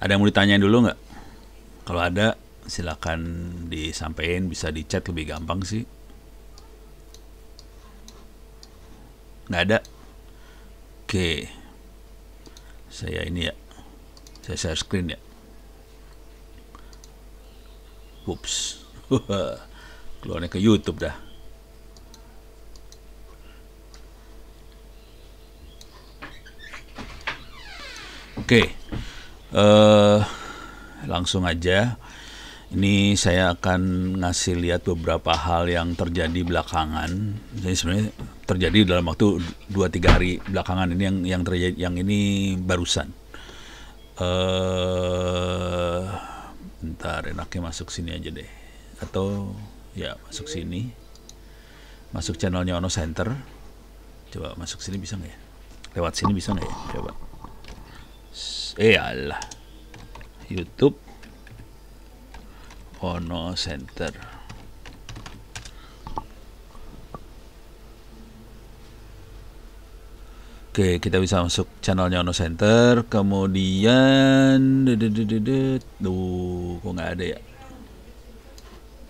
Ada yang mau ditanyain dulu nggak? Kalau ada, silakan disampaikan, bisa di chat lebih gampang sih. Nggak ada? Oke, saya ini ya, saya share screen ya. Ups, keluarnya ke YouTube dah. Oke, langsung aja. Ini saya akan ngasih lihat beberapa hal yang terjadi belakangan. Jadi sebenarnya terjadi dalam waktu 2-3 hari belakangan ini yang terjadi, yang ini barusan. Bentar, enaknya masuk sini aja deh. Atau ya masuk sini. Masuk channelnya Ono Center. Coba masuk sini bisa nggak ya? Lewat sini bisa nggak ya? Coba. Allah. YouTube Ono Center. Oke, kita bisa masuk channelnya Ono Center. Kemudian kok nggak ada ya?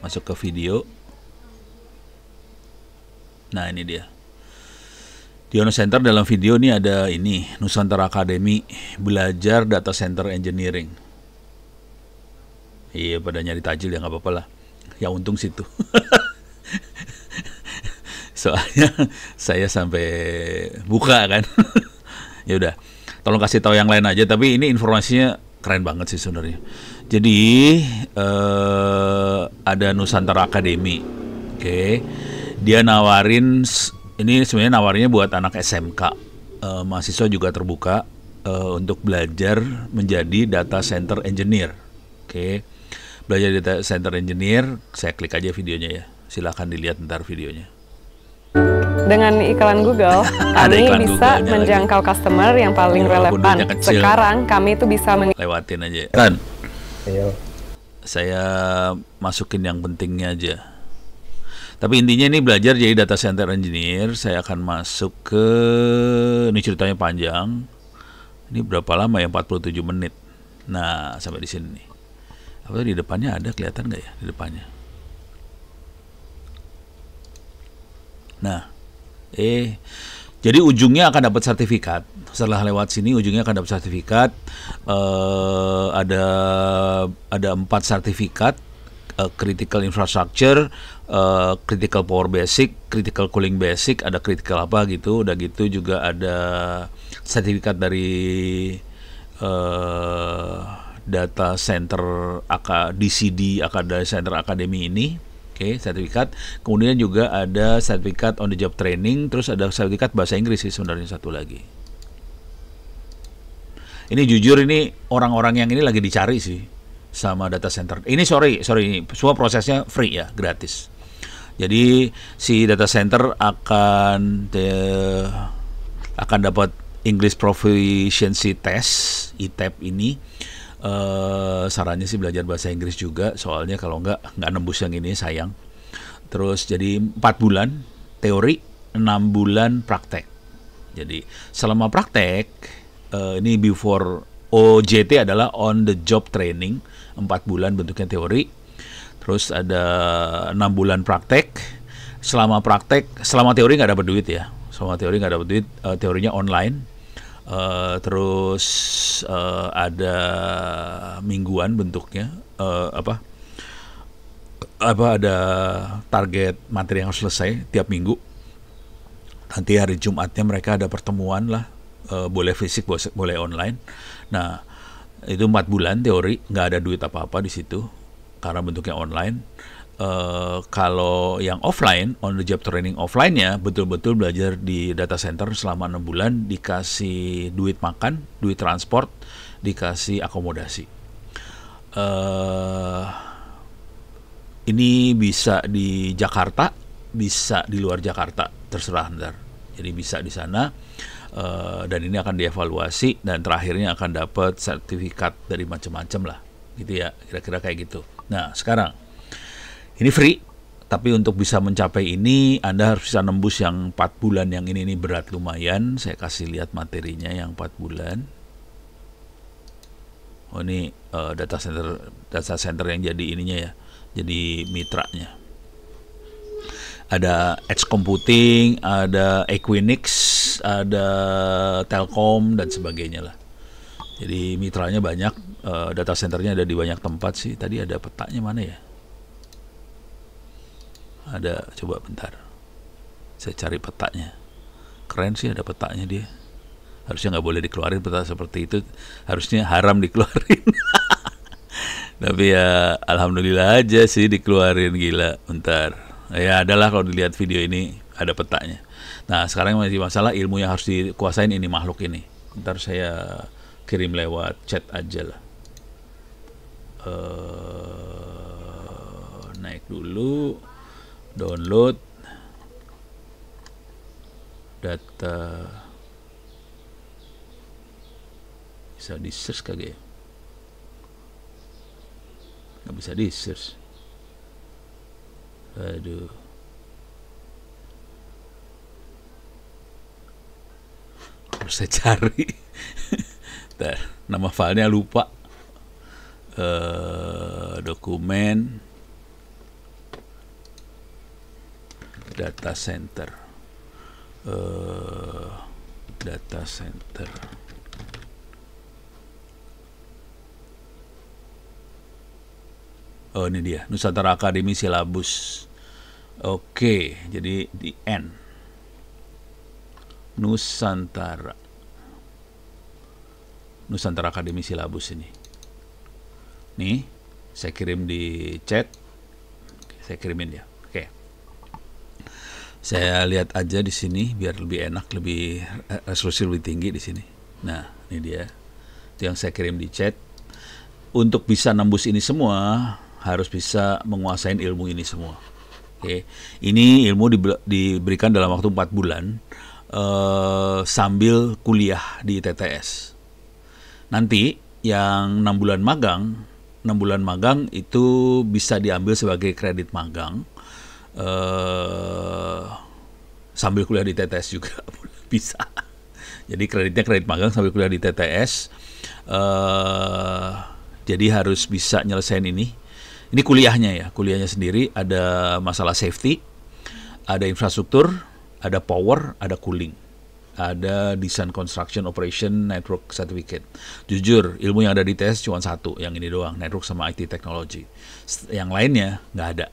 Masuk ke video. Nah, ini dia. Di Ono Center dalam video ini ada ini, Nusantara Academy belajar data center engineering. Iya, pada nyari tajil ya nggak apa-apa lah. Ya untung situ. Soalnya saya sampai buka kan. Ya udah, tolong kasih tahu yang lain aja. Tapi ini informasinya keren banget sih sebenarnya. Jadi ada Nusantara Academy. Oke, dia nawarin. Ini sebenarnya nawarnya buat anak SMK. Mahasiswa juga terbuka untuk belajar menjadi data center engineer. Oke. Belajar data center engineer, saya klik aja videonya ya. Silahkan dilihat ntar videonya. Dengan iklan Google, kami iklan bisa Google-nya menjangkau customer yang paling relevan. Sekarang kami itu bisa lewatin aja. Kan? Ayo. Saya masukin yang pentingnya aja. Tapi intinya ini belajar jadi data center engineer. Saya akan masuk ke, ini ceritanya panjang. Ini berapa lama ya? 47 menit. Nah, sampai di sini nih. Apa di depannya ada, kelihatan nggak ya di depannya? Nah, jadi ujungnya akan dapat sertifikat. Setelah lewat sini, ujungnya akan dapat sertifikat. Ada 4 sertifikat. Critical infrastructure, critical power basic, critical cooling basic, ada critical apa gitu. Udah gitu juga ada sertifikat dari data center DCD Data Center Academy ini. Oke, sertifikat. Kemudian juga ada sertifikat on the job training, terus ada sertifikat bahasa Inggris sih sebenarnya satu lagi. Ini jujur ini orang-orang yang ini lagi dicari sih sama data center. Ini sorry ini semua prosesnya free ya, gratis. Jadi si data center akan dapat English Proficiency Test (ITEP) ini. Sarannya sih belajar bahasa Inggris juga, soalnya kalau nggak nembus yang ini sayang. Terus jadi 4 bulan teori, 6 bulan praktek. Jadi selama praktek ini before OJT adalah on the job training, 4 bulan bentuknya teori. Terus ada 6 bulan praktek. Selama teori nggak dapat duit ya. Selama teori nggak dapat duit, teorinya online. Terus ada mingguan bentuknya, ada target materi yang harus selesai tiap minggu. Nanti hari Jumatnya mereka ada pertemuan lah, boleh fisik boleh online. Nah itu 4 bulan teori, nggak ada duit apa-apa di situ karena bentuknya online. Kalau yang offline, on the job training offline-nya betul-betul belajar di data center selama 6 bulan, dikasih duit makan, duit transport, dikasih akomodasi. Ini bisa di Jakarta, bisa di luar Jakarta, terserah ntar. Jadi bisa di sana, dan ini akan dievaluasi dan terakhirnya akan dapat sertifikat dari macam-macam lah, gitu ya, kira-kira kayak gitu. Nah sekarang ini free, tapi untuk bisa mencapai ini Anda harus bisa nembus yang 4 bulan yang ini berat lumayan. Saya kasih lihat materinya yang 4 bulan. Oh ini data center yang jadi ininya ya, jadi mitranya. Ada Edge Computing, ada Equinix, ada Telkom dan sebagainya lah. Jadi mitranya banyak, data centernya ada di banyak tempat sih. Tadi ada petanya mana ya? Ada, coba bentar. Saya cari petanya. Keren sih ada petanya dia. Harusnya nggak boleh dikeluarin peta seperti itu. Harusnya haram dikeluarin. Tapi ya alhamdulillah aja sih dikeluarin, gila. Bentar. Ya adalah kalau dilihat video ini ada petanya. Nah sekarang masih masalah ilmu yang harus dikuasain ini makhluk ini. Ntar saya kirim lewat chat aja lah. Naik dulu, download data. Bisa di search kagak ya? Nggak bisa di search. Aduh. Harus saya cari. Bentar, nama filenya lupa. Dokumen data center. Data center. Oh ini dia, Nusantara Akademi Silabus. Oke, jadi di N. Nusantara Akademi Silabus ini. Nih, saya kirim di chat. Saya kirimin ya. Oke. Saya lihat aja di sini biar lebih enak, lebih resolusi lebih tinggi di sini. Nah, ini dia. Itu yang saya kirim di chat. Untuk bisa nembus ini semua, harus bisa menguasain ilmu ini semua. Oke. Ini ilmu diberikan dalam waktu 4 bulan sambil kuliah di TTS. Nanti yang 6 bulan magang itu bisa diambil sebagai kredit magang sambil kuliah di TTS juga bisa. Jadi kreditnya kredit magang sambil kuliah di TTS. Jadi harus bisa nyelesain ini. Ini kuliahnya sendiri ada masalah safety, ada infrastruktur, ada power, ada cooling, ada design construction operation network certificate. Jujur, ilmu yang ada di TTS cuma satu, yang ini doang, network sama IT technology. Yang lainnya nggak ada.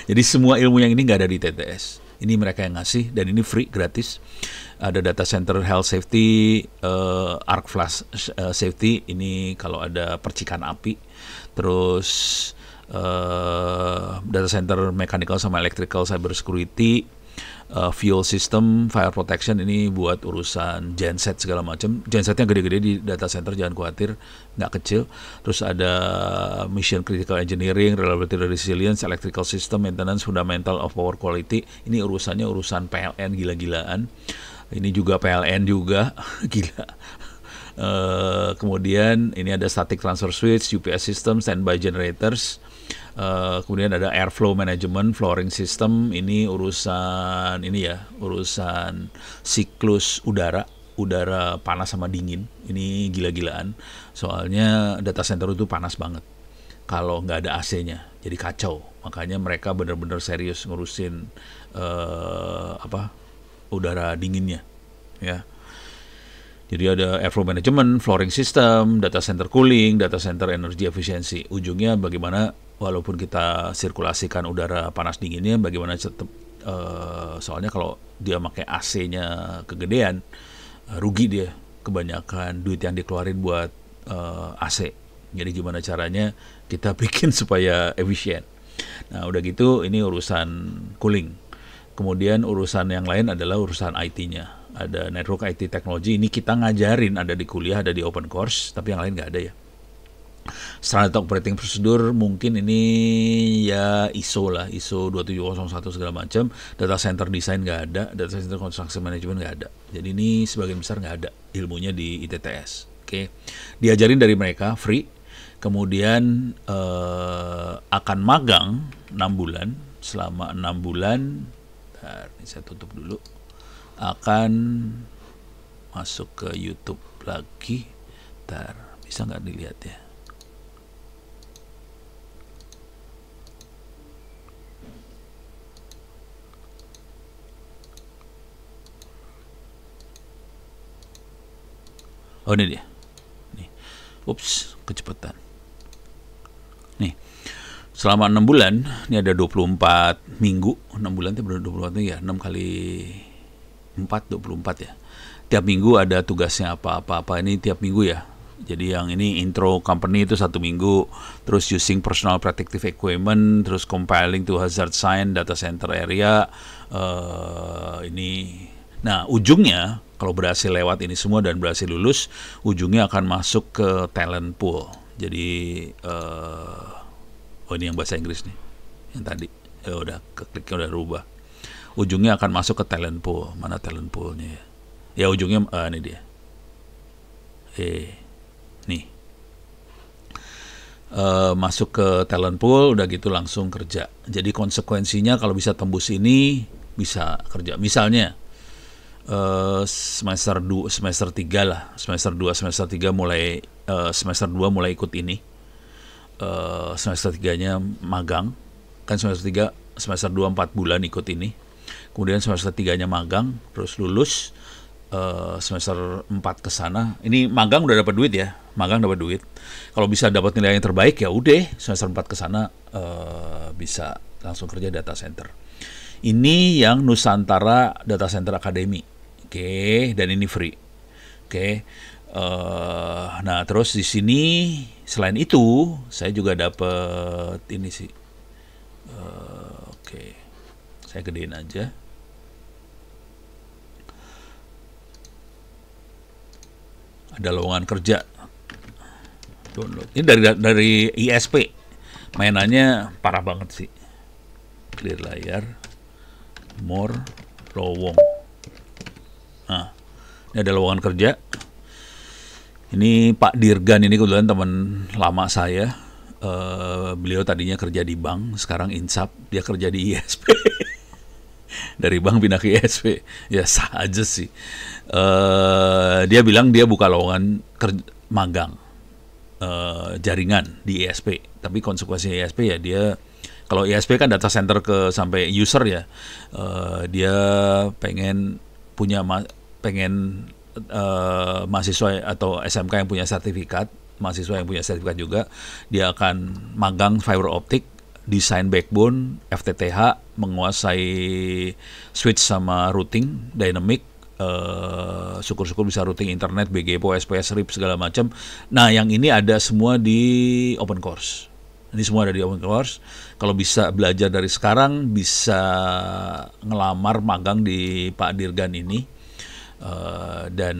Jadi semua ilmu yang ini nggak ada di TTS. Ini mereka yang ngasih dan ini free, gratis. Ada data center health safety, arc flash safety, ini kalau ada percikan api. Terus data center mechanical sama electrical cyber security, fuel system, fire protection, ini buat urusan genset segala macam. Gensetnya gede-gede di data center, jangan khawatir, nggak kecil. Terus ada mission critical engineering, reliability resilience, electrical system maintenance, fundamental of power quality. Ini urusannya urusan PLN gila-gilaan. Ini juga PLN juga gila. Kemudian ini ada static transfer switch, UPS system, standby generators. Kemudian ada airflow management, flooring system. Ini urusan siklus udara panas sama dingin. Ini gila-gilaan. Soalnya data center itu panas banget kalau nggak ada AC-nya, jadi kacau. Makanya mereka benar-benar serius ngurusin udara dinginnya, ya. Jadi ada airflow management, flooring system, data center cooling, data center energy efficiency. Ujungnya bagaimana walaupun kita sirkulasikan udara panas dinginnya, bagaimana tetap soalnya kalau dia pakai AC-nya kegedean, rugi dia, kebanyakan duit yang dikeluarin buat AC. Jadi gimana caranya kita bikin supaya efisien. Nah udah gitu ini urusan cooling. Kemudian urusan yang lain adalah urusan IT-nya. Ada network IT technology, ini kita ngajarin, ada di kuliah, ada di open course, tapi yang lain nggak ada ya. Standard operating procedure mungkin ini ya ISO lah, ISO 2701 segala macam. Data center design nggak ada, data center construction management nggak ada. Jadi ini sebagian besar nggak ada ilmunya di ITTS. Oke, diajarin dari mereka free. Kemudian akan magang 6 bulan. Selama 6 bulan, ini saya tutup dulu. Akan masuk ke YouTube lagi. Bisa nggak dilihat ya? Oh, ini dia. Nih. Ups, kecepatan. Nih. Selama 6 bulan, ini ada 24 minggu. 6 bulan itu benar 24 minggu ya. 6 kali 4, 24 ya. Tiap minggu ada tugasnya apa-apa. Ini tiap minggu ya. Jadi yang ini intro company itu 1 minggu, terus using personal protective equipment, terus compiling to hazard sign data center area. Ini, nah ujungnya kalau berhasil lewat ini semua dan berhasil lulus, ujungnya akan masuk ke talent pool. Jadi oh ini yang bahasa Inggris nih, yang tadi udah kekliknya udah rubah. Ujungnya akan masuk ke talent pool. Mana talent poolnya ya? Ya ujungnya ini dia. Nih. Masuk ke talent pool, udah gitu langsung kerja. Jadi konsekuensinya kalau bisa tembus ini bisa kerja. Misalnya semester 2, semester 3 lah. Semester 2, semester 3 mulai semester 2 mulai ikut ini. Semester 3-nya magang. Kan semester 3, semester 2 4 bulan ikut ini. Kemudian semester 3-nya magang, terus lulus. Semester 4 ke sana. Ini magang udah dapat duit ya. Magang dapat duit. Kalau bisa dapat nilai yang terbaik ya udah semester 4 ke sana bisa langsung kerja data center. Ini yang Nusantara Data Center Academy. Oke, dan ini free. Oke. Nah, terus di sini selain itu saya juga dapat ini sih. Oke. Saya gedein aja. Ada lowongan kerja. Download. Ini dari ISP. Mainannya parah banget sih. Clear layar. More lowong. Nah, ini ada lowongan kerja. Ini Pak Dirgan, ini kebetulan teman lama saya. Beliau tadinya kerja di bank, sekarang insap, dia kerja di ISP. Dari bank pindah ke ISP. Ya sah aja sih. Dia bilang dia buka lowongan magang jaringan di ISP. Tapi konsekuensi ISP ya dia, kalau ISP kan data center ke sampai user ya, dia pengen mahasiswa atau SMK yang punya sertifikat, mahasiswa yang punya sertifikat juga, dia akan magang fiber optic, desain backbone, FTTH, menguasai switch sama routing, dynamic, syukur-syukur bisa routing internet, BGP, SPS, RIP segala macam. Nah, yang ini ada semua di open course. Ini semua ada di open course. Kalau bisa belajar dari sekarang, bisa ngelamar magang di Pak Dirgan ini. Dan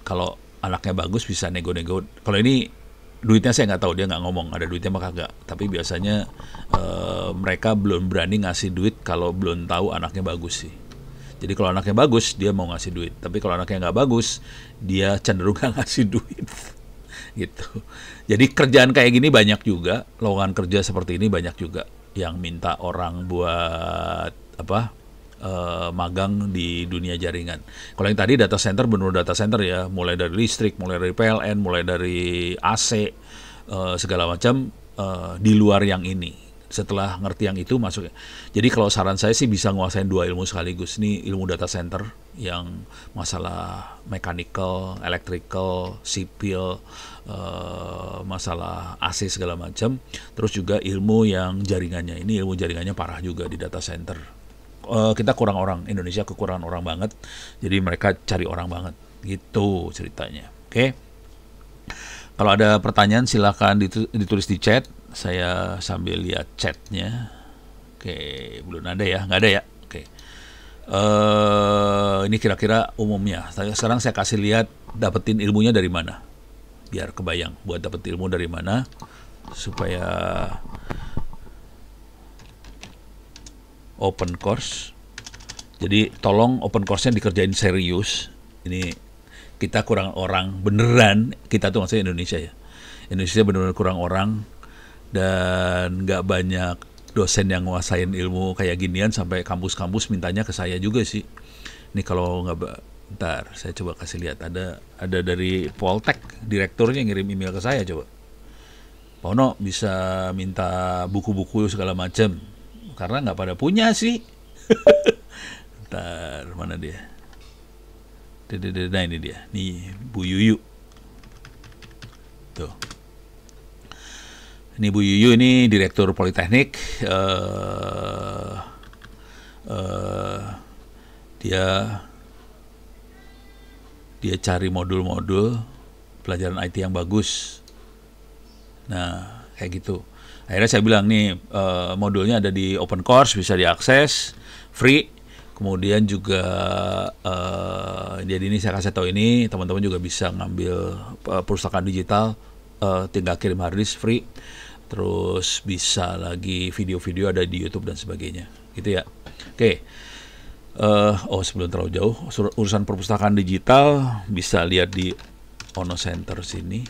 kalau anaknya bagus bisa nego-nego. Kalau ini duitnya saya nggak tahu, dia nggak ngomong ada duitnya maka nggak. Tapi biasanya mereka belum berani ngasih duit kalau belum tahu anaknya bagus sih. Jadi kalau anaknya bagus dia mau ngasih duit. Tapi kalau anaknya nggak bagus dia cenderung nggak ngasih duit. Gitu. Jadi kerjaan kayak gini banyak juga, lowongan kerja seperti ini banyak juga yang minta orang buat magang di dunia jaringan. Kalau yang tadi data center benar data center ya, mulai dari listrik, mulai dari PLN, mulai dari AC, segala macam di luar yang ini. Setelah ngerti yang itu masuk. Jadi kalau saran saya sih bisa nguasain 2 ilmu sekaligus. Ini ilmu data center yang masalah mechanical, electrical, sipil, masalah AC segala macam. Terus juga ilmu yang jaringannya. Ini ilmu jaringannya parah juga di data center. Kita kurang orang, Indonesia kekurangan orang banget. Jadi mereka cari orang banget. Gitu ceritanya. Oke. Kalau ada pertanyaan silakan ditulis di chat. Saya sambil lihat chatnya. Oke, belum ada ya, nggak ada ya. Oke. Ini kira-kira umumnya. Sekarang saya kasih lihat dapetin ilmunya dari mana, biar kebayang buat dapet ilmu dari mana supaya open course. Jadi tolong open course-nya dikerjain serius. Ini kita kurang orang beneran. Kita tuh maksudnya Indonesia ya. Indonesia benar-benar kurang orang. Dan nggak banyak dosen yang nguasain ilmu kayak ginian sampai kampus-kampus mintanya ke saya juga sih. Ini kalau Ntar saya coba kasih lihat, ada dari Poltek, direkturnya ngirim email ke saya. Coba, Pak Ono bisa minta buku-buku segala macam, karena nggak pada punya sih. Ntar mana dia? Nah ini dia, nih Bu Yuyu. Tuh, ini Bu Yuyu, ini direktur Politeknik. Dia cari modul-modul pelajaran IT yang bagus. Nah, kayak gitu. Akhirnya saya bilang nih, modulnya ada di open course, bisa diakses, free. Kemudian juga, jadi ini saya kasih tahu ini, teman-teman juga bisa ngambil perpustakaan digital, tinggal kirim harddisk free. Terus bisa lagi video-video ada di YouTube dan sebagainya, gitu ya. Oke. Sebelum terlalu jauh, urusan perpustakaan digital bisa lihat di Ono Center sini.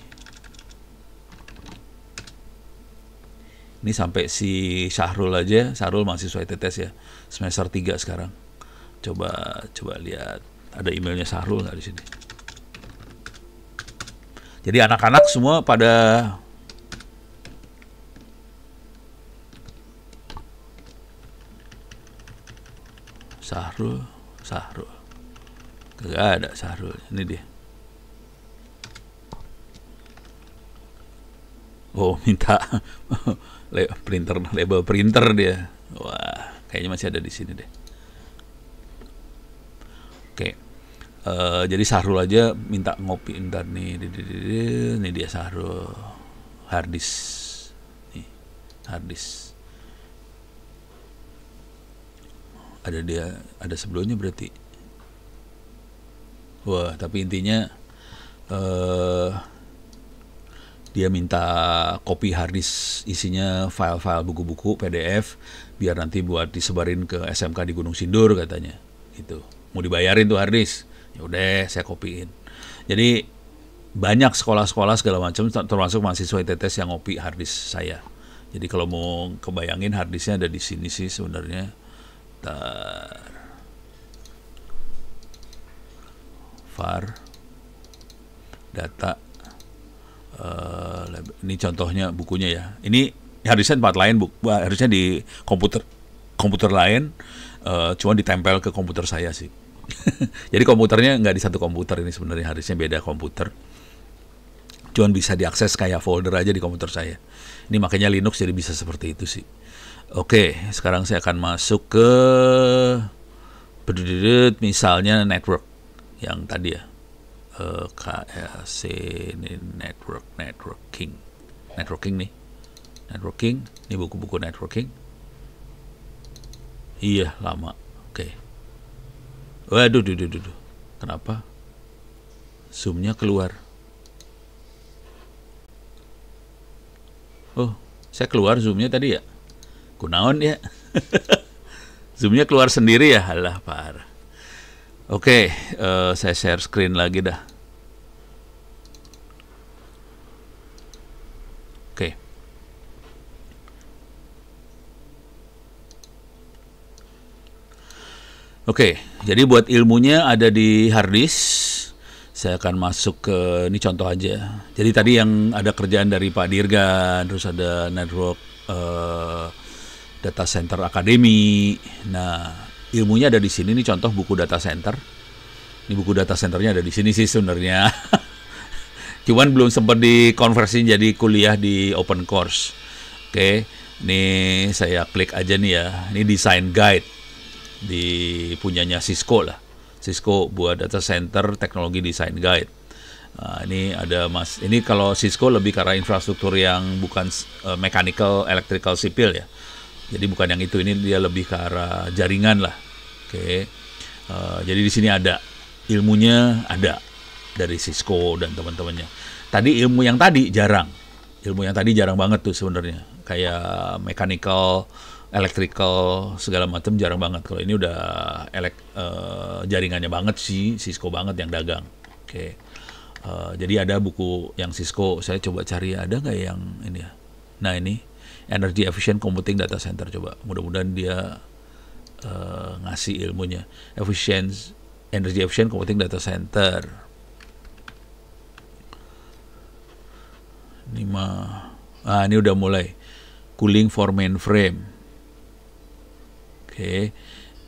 Ini sampai si Syahrul aja, Syahrul mahasiswa ITTS ya, semester 3 sekarang. Coba lihat, ada emailnya Syahrul nggak di sini? Jadi anak-anak semua pada Syahrul. Kagak ada Syahrul. Ini dia. Oh, minta label printer dia. Wah, kayaknya masih ada di sini deh. Oke. Jadi Syahrul aja minta ngopi ntar nih. Ini dia Syahrul. Harddisk. Nih, harddisk. Ada sebelumnya berarti. Wah, tapi intinya dia minta kopi harddisk, isinya file-file buku-buku PDF, biar nanti buat disebarin ke SMK di Gunung Sindur katanya. Gitu. Mau dibayarin tuh harddisk. Ya udah, saya kopiin. Jadi banyak sekolah-sekolah segala macam, termasuk mahasiswa ITTS yang ngopi harddisk saya. Jadi kalau mau kebayangin harddisknya ada di sini sih sebenarnya. var data, ini contohnya bukunya ya. Ini harusnya tempat lain, harusnya di komputer lain, cuma ditempel ke komputer saya sih. Jadi komputernya nggak di satu komputer, ini sebenarnya harusnya beda komputer, cuman bisa diakses kayak folder aja di komputer saya. Ini makanya Linux jadi bisa seperti itu sih. Oke, sekarang saya akan masuk ke misalnya network yang tadi ya, KLC ini networking nih, ini buku-buku networking. Iya, lama. Oke. Waduh, kenapa zoomnya keluar? Oh, saya keluar zoomnya tadi ya. Kunaon ya. Zoomnya keluar sendiri ya. Alah, parah. Oke, saya share screen lagi dah. Oke, jadi buat ilmunya ada di harddisk. Saya akan masuk ke, ini contoh aja. Jadi tadi yang ada kerjaan dari Pak Dirgan, terus ada network data center academy. Nah, ilmunya ada di sini. Ini contoh buku data center. Ini buku data centernya ada di sini sih sebenarnya. Cuman belum sempat dikonversi jadi kuliah di open course. Oke, ini saya klik aja nih ya. Ini design guide di punyanya Cisco lah. Cisco buat data center teknologi design guide. Nah, ini ada ini kalau Cisco lebih ke arah infrastruktur yang bukan mechanical, electrical, sipil ya. Jadi bukan yang itu, ini dia lebih ke arah jaringan lah. Oke. Jadi di sini ada ilmunya, ada dari Cisco dan teman-temannya. Tadi ilmu yang tadi jarang banget tuh sebenarnya. Kayak mechanical, electrical segala macam jarang banget. Kalau ini udah jaringannya banget sih, Cisco banget yang dagang. Oke. Jadi ada buku yang Cisco, saya coba cari ada nggak yang ini ya. Nah ini Energy Efficient Computing Data Center, coba mudah-mudahan dia ngasih ilmunya. Energy efficient computing data center. Ini udah mulai. Cooling for mainframe. Oke.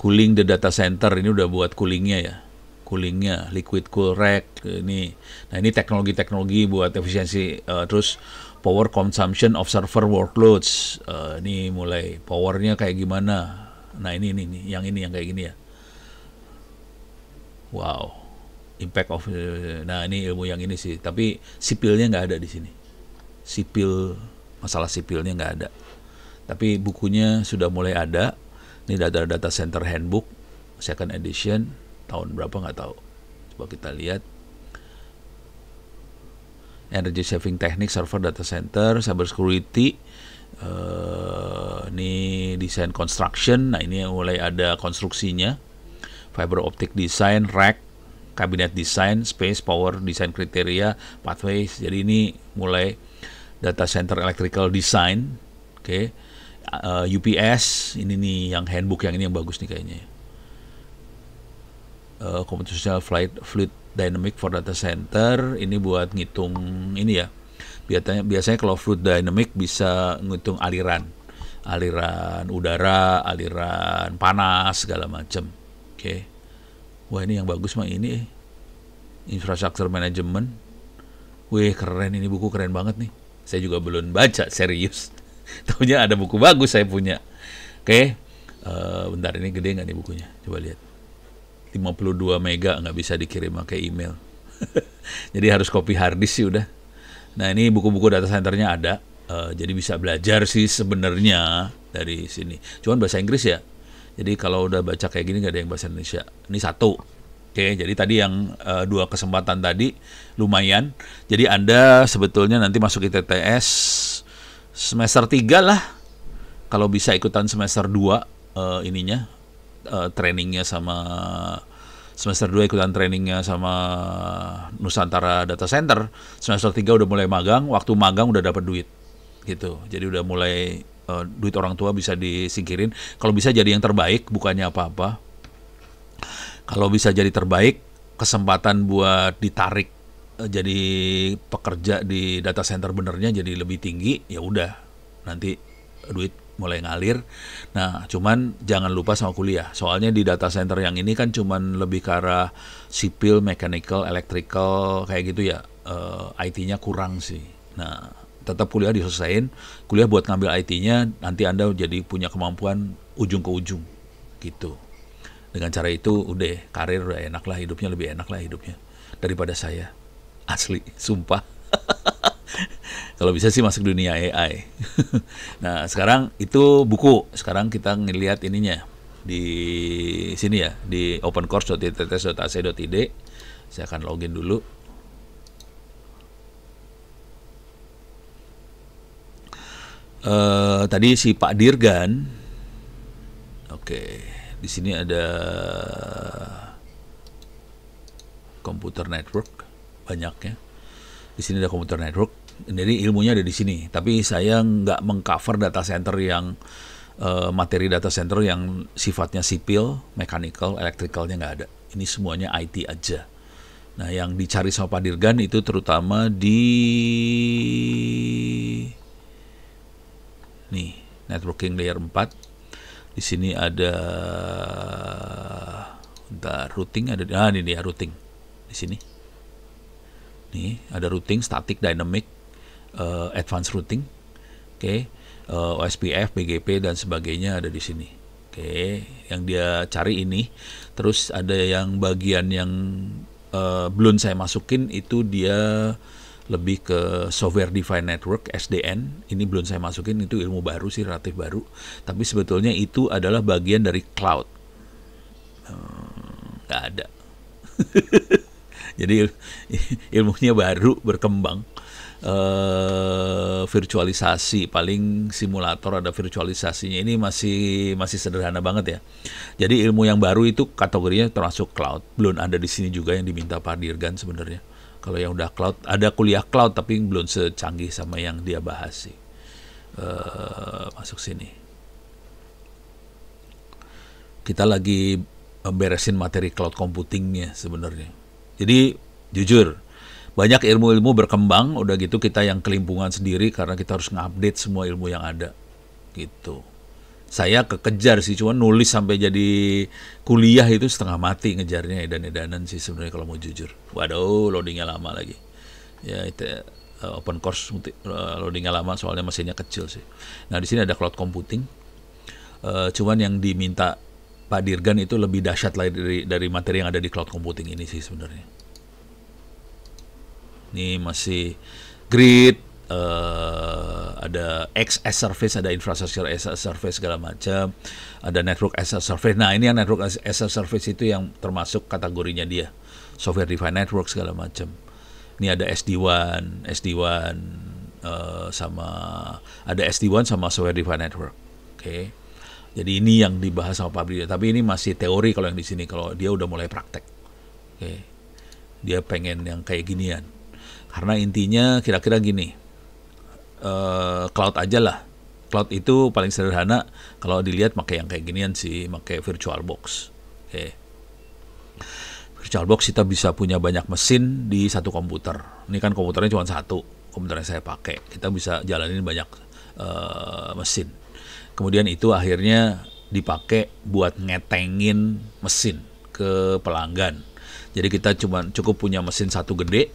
Cooling the data center, ini udah buat coolingnya ya. Coolingnya, liquid cool rack ini. Nah, ini teknologi-teknologi buat efisiensi. Terus power consumption of server workloads. Ini mulai powernya kayak gimana. Nah, ini yang kayak gini ya. Wow. Impact of. Nah, ini ilmu yang ini sih. Tapi sipilnya nggak ada di sini. Masalah sipilnya nggak ada. Tapi bukunya sudah mulai ada. Ini data center handbook second edition tahun berapa nggak tahu. Coba kita lihat. Energy saving technique server data center, cyber security. Ini design construction. Nah, ini mulai ada konstruksinya. Fiber optic design, rack, cabinet design, space, power, design kriteria, pathways. Jadi ini mulai data center electrical design. Oke. UPS, ini nih yang handbook yang ini yang bagus nih kayaknya. Computational fluid dynamic for data center, ini buat ngitung ini ya. Biasanya kalau fluid dynamic bisa ngitung aliran udara, aliran panas segala macam. Oke. Wah, ini yang bagus mah ini infrastructure management. Wih, keren, ini buku keren banget nih. Saya juga belum baca serius. Taunya ada buku bagus saya punya. Oke. Bentar, ini gede nggak nih bukunya? Coba lihat. 52 mega, nggak bisa dikirim pakai email. Jadi harus copy hard disk sih udah. Nah, ini buku-buku data centernya ada. Jadi bisa belajar sih sebenarnya dari sini. Cuman bahasa Inggris ya. Jadi kalau udah baca kayak gini nggak ada yang bahasa Indonesia. Ini satu. Oke, jadi tadi yang 2 kesempatan tadi lumayan. Jadi Anda sebetulnya nanti masuk ITTS semester 3 lah. Kalau bisa ikutan semester 2 trainingnya sama semester 2 ikutan trainingnya sama Nusantara Data Center. Semester 3 udah mulai magang, waktu magang udah dapat duit gitu. Jadi udah mulai duit orang tua bisa disingkirin. Kalau bisa jadi yang terbaik, bukannya apa-apa. Kalau bisa jadi terbaik, kesempatan buat ditarik jadi pekerja di data center benernya jadi lebih tinggi, ya udah nanti duit mulai ngalir. Nah, cuman jangan lupa sama kuliah. Soalnya di data center yang ini kan cuman lebih ke arah sipil, mechanical, electrical kayak gitu ya. IT-nya kurang sih. Nah, tetap kuliah diselesain. Kuliah buat ngambil IT-nya, nanti Anda jadi punya kemampuan ujung ke ujung gitu. Dengan cara itu udah karir udah enak lah, hidupnya lebih enak lah hidupnya daripada saya. Asli, sumpah. Kalau bisa sih masuk dunia AI. Nah, sekarang itu buku. Sekarang kita ngelihat ininya di sini ya, di opencourse.itts.ac.id. Saya akan login dulu. Tadi si Pak Dirgan. Oke. Di sini ada komputer network banyak ya. Di sini ada komputer network. Jadi ilmunya ada di sini. Tapi saya nggak mengcover data center yang materi data center yang sifatnya sipil, mechanical, electricalnya nggak ada. Ini semuanya IT aja. Nah, yang dicari sama Pak Dirgan itu terutama di nih networking layer 4. Di sini ada routing, ada ini dia routing di sini. Nih ada routing, static, dynamic, advanced routing, oke, OSPF, BGP dan sebagainya ada di sini. Oke, yang dia cari ini. Terus ada yang bagian yang belum saya masukin itu dia lebih ke software defined network SDN. Ini belum saya masukin, itu ilmu baru sih, relatif baru. Tapi sebetulnya itu adalah bagian dari cloud. Nggak ada. Jadi ilmunya baru, berkembang. Virtualisasi, paling simulator ada virtualisasinya. Ini masih sederhana banget ya. Jadi ilmu yang baru itu kategorinya termasuk cloud. Belum ada di sini juga yang diminta Pak Dirgan sebenarnya. Kalau yang udah cloud, ada kuliah cloud tapi belum secanggih sama yang dia bahas sih. Masuk sini. Kita lagi beresin materi cloud computingnya sebenarnya. Jadi jujur, banyak ilmu-ilmu berkembang, udah gitu kita yang kelimpungan sendiri karena kita harus ngupdate semua ilmu yang ada gitu. Saya kekejar sih, cuma nulis sampai jadi kuliah itu setengah mati ngejarnya, edan-edanan sih sebenarnya kalau mau jujur. Waduh, loadingnya lama lagi. Ya itu open course loadingnya lama soalnya mesinnya kecil sih. Nah di sini ada cloud computing. Cuman yang diminta Pak Dirgan itu lebih dahsyat lagi dari materi yang ada di cloud computing ini sih sebenarnya. Ini masih grid, ada X as service, ada infrastructure as a service segala macam, ada network as a service. Nah ini yang network as a service itu yang termasuk kategorinya dia, software defined network segala macam. Ini ada SD-WAN sama ada SD-WAN sama software defined network. Oke. Jadi ini yang dibahas sama Pak Dirgan. Tapi ini masih teori kalau yang di sini. Kalau dia udah mulai praktek. Oke. Dia pengen yang kayak ginian. Karena intinya kira-kira gini, cloud aja lah. Cloud itu paling sederhana kalau dilihat pakai yang kayak ginian sih, pakai VirtualBox. Oke. VirtualBox kita bisa punya banyak mesin di satu komputer. Ini kan komputernya cuma satu, komputer yang saya pakai. Kita bisa jalanin banyak mesin. Kemudian itu akhirnya dipakai buat ngetengin mesin ke pelanggan. Jadi kita cukup punya mesin satu gede.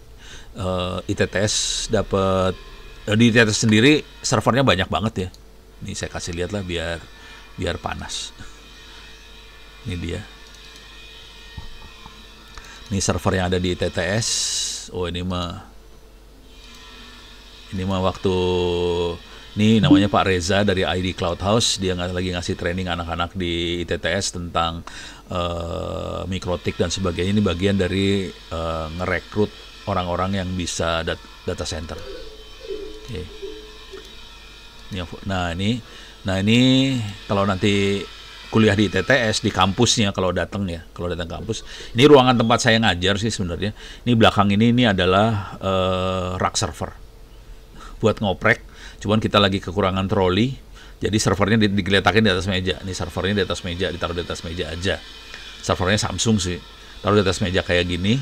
ITTS dapat di ITTS sendiri servernya banyak banget ya. Ini saya kasih lihat lah biar panas. Ini dia. Ini server yang ada di ITTS. Oh ini mah waktu ini namanya Pak Reza dari ID Cloud House. Dia lagi ngasih training anak-anak di ITTS tentang mikrotik dan sebagainya. Ini bagian dari ngerekrut orang-orang yang bisa data center. Oke. Nah ini kalau nanti kuliah di ITTS di kampusnya kalau datang kampus, ini ruangan tempat saya ngajar sih sebenarnya. Ini belakang ini adalah rack server buat ngoprek. Cuman kita lagi kekurangan troli, jadi servernya digeletakin di atas meja. Ini servernya di atas meja, ditaruh di atas meja aja. Servernya Samsung sih, taruh di atas meja kayak gini.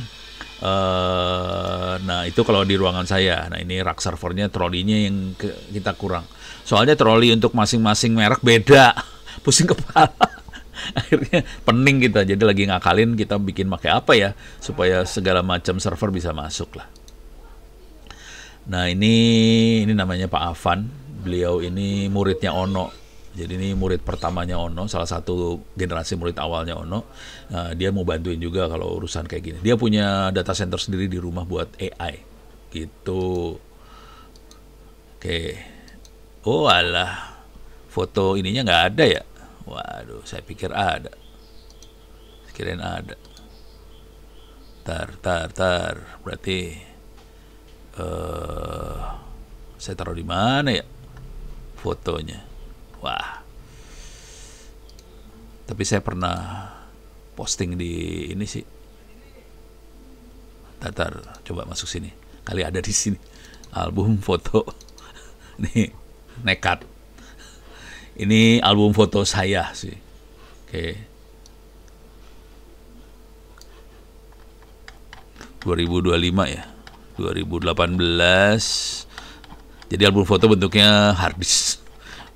Nah itu kalau di ruangan saya. Nah ini rak servernya, trolinya yang kita kurang. Soalnya troli untuk masing-masing merek beda, pusing kepala. Akhirnya pening kita. Jadi lagi ngakalin kita bikin pakai apa ya supaya segala macam server bisa masuk lah. Nah ini namanya Pak Afan. Beliau ini muridnya Ono. Jadi ini murid pertamanya Ono, salah satu generasi murid awalnya Ono. Dia mau bantuin juga kalau urusan kayak gini. Dia punya data center sendiri di rumah buat AI. Gitu. Oke. Oh alah, foto ininya nggak ada ya? Waduh, saya pikir ada. Kirain ada. Tar. Berarti saya taruh di mana ya fotonya? Wah, tapi saya pernah posting di ini sih. Tatar, coba masuk sini. Kali ada di sini. Album foto. Nih, nekat. Ini album foto saya sih. Oke. 2025 ya. 2018. Jadi album foto bentuknya harddisk.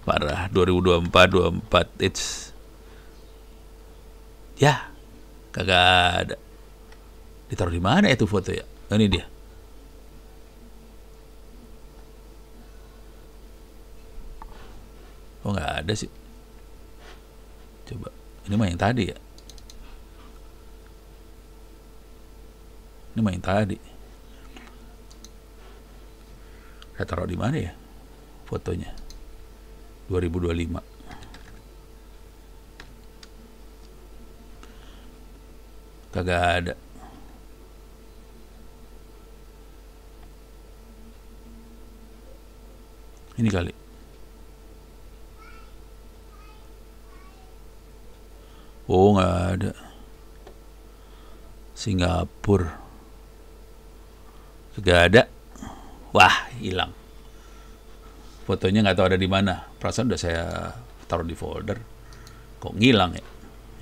Parah, 2024 it's ya kagak ada. Ditaruh di mana itu foto ya? Oh, ini dia. Oh nggak ada sih. Coba ini mah yang tadi ya. Ini mah yang tadi. Saya taruh di mana ya fotonya? 2025. Kagak ada. Ini kali. Oh nggak ada. Singapura. Kagak ada. Wah hilang. Fotonya nggak tahu ada di mana. Perasaan udah saya taruh di folder. Kok ngilang ya?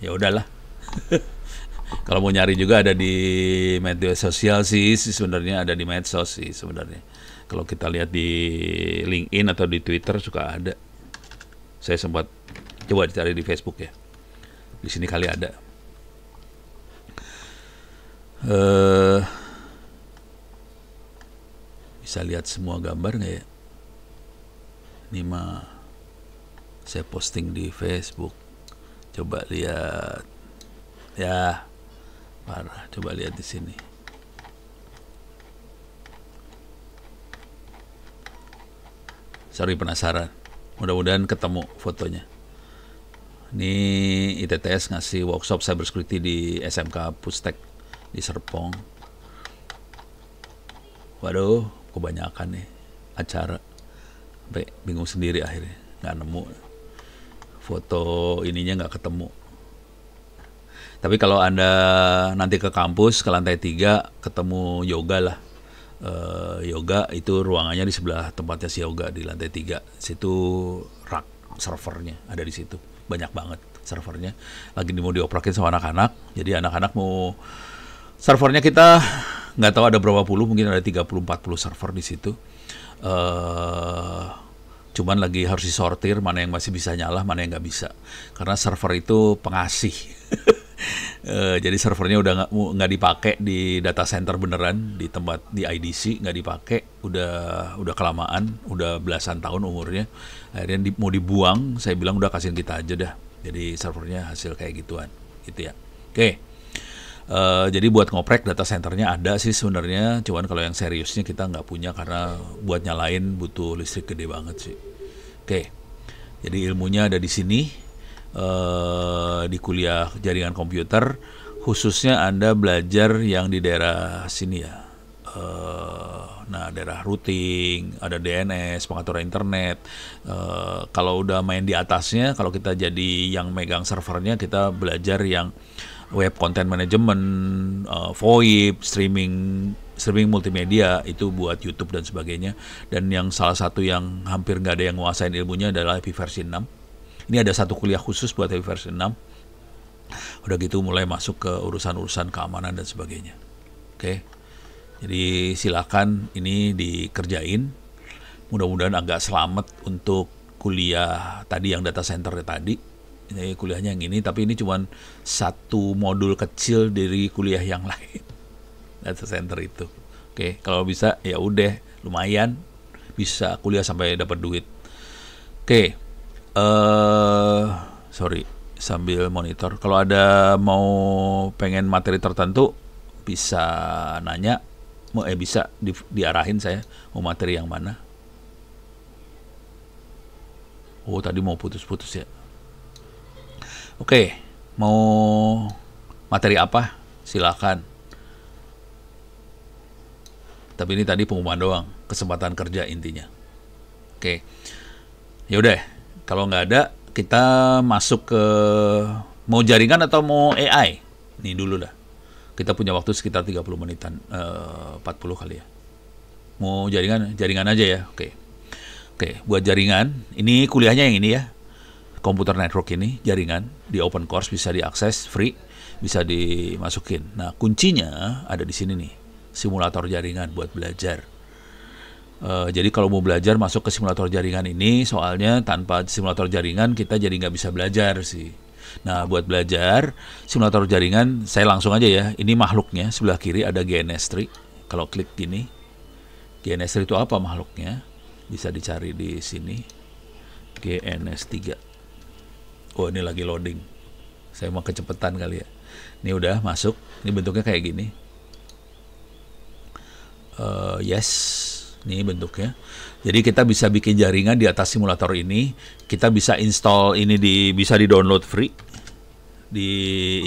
Ya udahlah. Kalau mau nyari juga ada di media sosial sih sebenarnya, ada di medsos sih sebenarnya. Kalau kita lihat di LinkedIn atau di Twitter suka ada. Saya sempat coba dicari di Facebook ya. Di sini kali ada. Bisa lihat semua gambar nggak ya? Ini mah saya posting di Facebook. Coba lihat. Ya, parah. Coba lihat di sini. Sorry, penasaran. Mudah-mudahan ketemu fotonya. Ini ITTS ngasih workshop cybersecurity di SMK Pustek di Serpong. Waduh, kebanyakan nih acara. Sampai bingung sendiri akhirnya, nggak nemu foto ininya, nggak ketemu. Tapi kalau Anda nanti ke kampus, ke lantai 3, ketemu yoga lah. Yoga itu ruangannya di sebelah tempatnya si yoga di lantai 3. Situ rak servernya ada di situ. Banyak banget servernya. Lagi mau dioprakin sama anak-anak. Jadi anak-anak mau servernya kita nggak tahu ada berapa puluh, mungkin ada 30-40 server di situ. Cuman lagi harus disortir mana yang masih bisa nyala, mana yang nggak bisa. Karena server itu pengasih. Jadi servernya udah nggak dipakai di data center beneran, di tempat di IDC nggak dipakai, udah kelamaan, udah belasan tahun umurnya. Akhirnya mau dibuang, saya bilang udah kasihin kita aja dah. Jadi servernya hasil kayak gituan, gitu ya. Oke. Jadi buat ngoprek data centernya ada sih sebenarnya, cuman kalau yang seriusnya kita nggak punya karena buat nyalain butuh listrik gede banget sih. Oke. Jadi ilmunya ada di sini. Di kuliah jaringan komputer, khususnya Anda belajar yang di daerah sini ya. Nah, daerah routing, ada DNS, pengaturan internet. Kalau udah main di atasnya, kalau kita jadi yang megang servernya, kita belajar yang web content management, VoIP, streaming multimedia itu buat YouTube dan sebagainya. Dan yang salah satu yang hampir nggak ada yang nguasain ilmunya adalah IP versi 6. Ini ada satu kuliah khusus buat IP versi 6. Udah gitu mulai masuk ke urusan-urusan keamanan dan sebagainya. Oke. Jadi silakan ini dikerjain. Mudah-mudahan agak selamat untuk kuliah tadi yang data center tadi. Ini kuliahnya yang ini, tapi ini cuma satu modul kecil dari kuliah yang lain. Data center itu. Oke, kalau bisa ya udah lumayan bisa kuliah sampai dapat duit. Oke. Sorry, sambil monitor. Kalau ada mau pengen materi tertentu bisa nanya, bisa diarahin saya mau materi yang mana. Oh, tadi mau putus-putus ya. Oke, mau materi apa? Silakan. Tapi ini tadi pengumuman doang, kesempatan kerja intinya. Oke, yaudah. Kalau nggak ada, kita masuk ke mau jaringan atau mau AI. Ini dulu dah. Kita punya waktu sekitar 30 menitan, 40 kali ya. Mau jaringan aja ya. Oke, buat jaringan, ini kuliahnya yang ini ya. Komputer network ini, jaringan, di open course bisa diakses, free, bisa dimasukin. Nah, kuncinya ada di sini nih, simulator jaringan buat belajar. Jadi kalau mau belajar masuk ke simulator jaringan ini, soalnya tanpa simulator jaringan kita jadi nggak bisa belajar sih. Nah, buat belajar simulator jaringan, saya langsung aja ya. Ini makhluknya, sebelah kiri ada GNS3. Kalau klik gini, GNS3 itu apa makhluknya? Bisa dicari di sini, GNS3. Oh, ini lagi loading. Saya mau kecepatan kali ya. Ini udah masuk. Ini bentuknya kayak gini. Yes, ini bentuknya. Jadi kita bisa bikin jaringan di atas simulator ini. Kita bisa install ini bisa di-download free di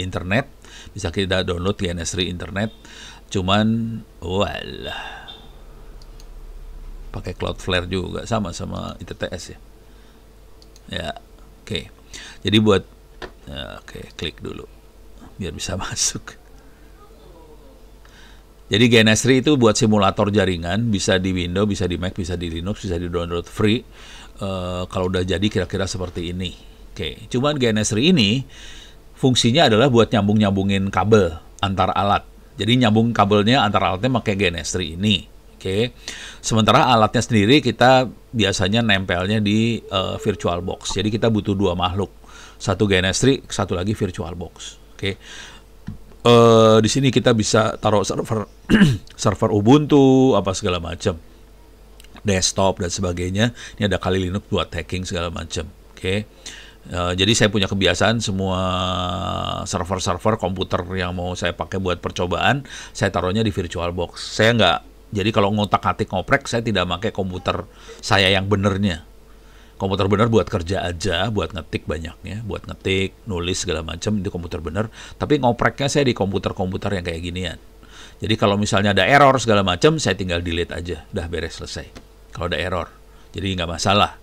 internet. Bisa kita download GNS3 internet. Cuman walah. Pakai Cloudflare juga sama ITTS ya. Ya, oke. Jadi buat klik dulu biar bisa masuk. Jadi GNS3 itu buat simulator jaringan, bisa di Windows, bisa di Mac, bisa di Linux, bisa di download free. Kalau udah jadi kira-kira seperti ini. Oke, cuman GNS3 ini fungsinya adalah buat nyambungin kabel antar alat. Jadi nyambung kabelnya antar alatnya pakai GNS3 ini. Oke. Sementara alatnya sendiri kita biasanya nempelnya di VirtualBox. Jadi kita butuh dua makhluk. Satu GNS3, satu lagi VirtualBox. Oke. Di sini kita bisa taruh server server Ubuntu apa segala macam, desktop dan sebagainya. Ini ada Kali Linux buat hacking segala macam. Oke. Jadi saya punya kebiasaan semua server-server komputer yang mau saya pakai buat percobaan, saya taruhnya di VirtualBox. Saya nggak, jadi kalau ngotak-atik ngoprek, saya tidak pakai komputer saya yang benernya. Komputer bener buat kerja aja, buat ngetik banyaknya, buat ngetik, nulis segala macam, itu komputer bener. Tapi ngopreknya saya di komputer-komputer yang kayak ginian. Jadi kalau misalnya ada error segala macam, saya tinggal delete aja, udah beres selesai. Kalau ada error, jadi nggak masalah,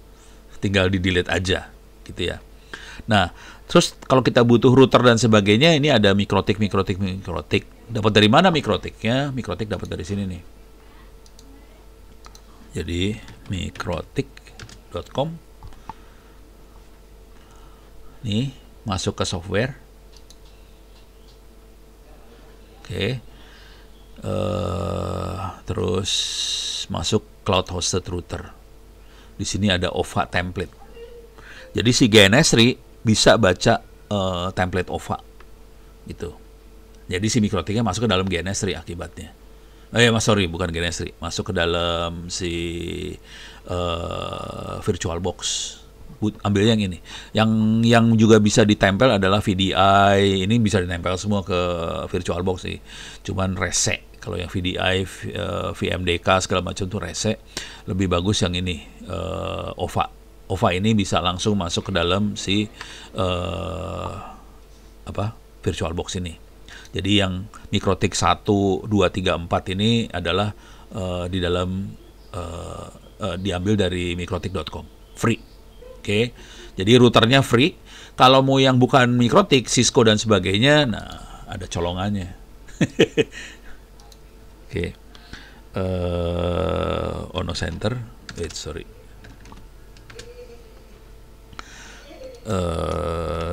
tinggal di delete aja, gitu ya. Nah, terus kalau kita butuh router dan sebagainya, ini ada Mikrotik. Dapat dari mana Mikrotiknya? Mikrotik dapat dari sini nih. Jadi mikrotik.com. Nih, masuk ke software. Oke. Terus masuk cloud hosted router. Di sini ada OVA template. Jadi si GNS3 bisa baca template OVA gitu. Jadi si Mikrotiknya masuk ke dalam GNS3 akibatnya. Sorry, bukan GNS3, masuk ke dalam si VirtualBox. Ambil yang ini. Yang juga bisa ditempel adalah VDI. Ini bisa ditempel semua ke VirtualBox sih. Cuman rese. Kalau yang VDI, VMDK segala macam tuh rese. Lebih bagus yang ini, OVA. OVA ini bisa langsung masuk ke dalam si VirtualBox ini. Jadi yang Mikrotik 1, 2, 3, 4 ini adalah di dalam diambil dari mikrotik.com. Free. Oke. Jadi routernya free. Kalau mau yang bukan Mikrotik, Cisco dan sebagainya, nah ada colongannya. Oke. Ono Center.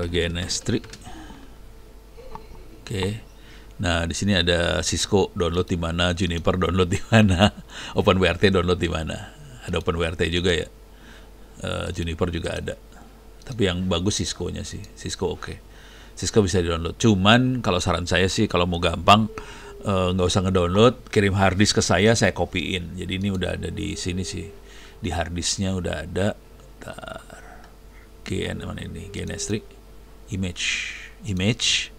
GNS3. Oke. Nah, di sini ada Cisco download di mana, Juniper download di mana, OpenWrt download di mana. Ada OpenWrt juga ya. Juniper juga ada. Tapi yang bagus Cisco-nya sih. Cisco oke. Cisco bisa di-download. Cuman kalau saran saya sih kalau mau gampang nggak usah ngedownload, kirim harddisk ke saya copyin. Jadi ini udah ada di sini sih. Di harddisknya udah ada. GNS3 image.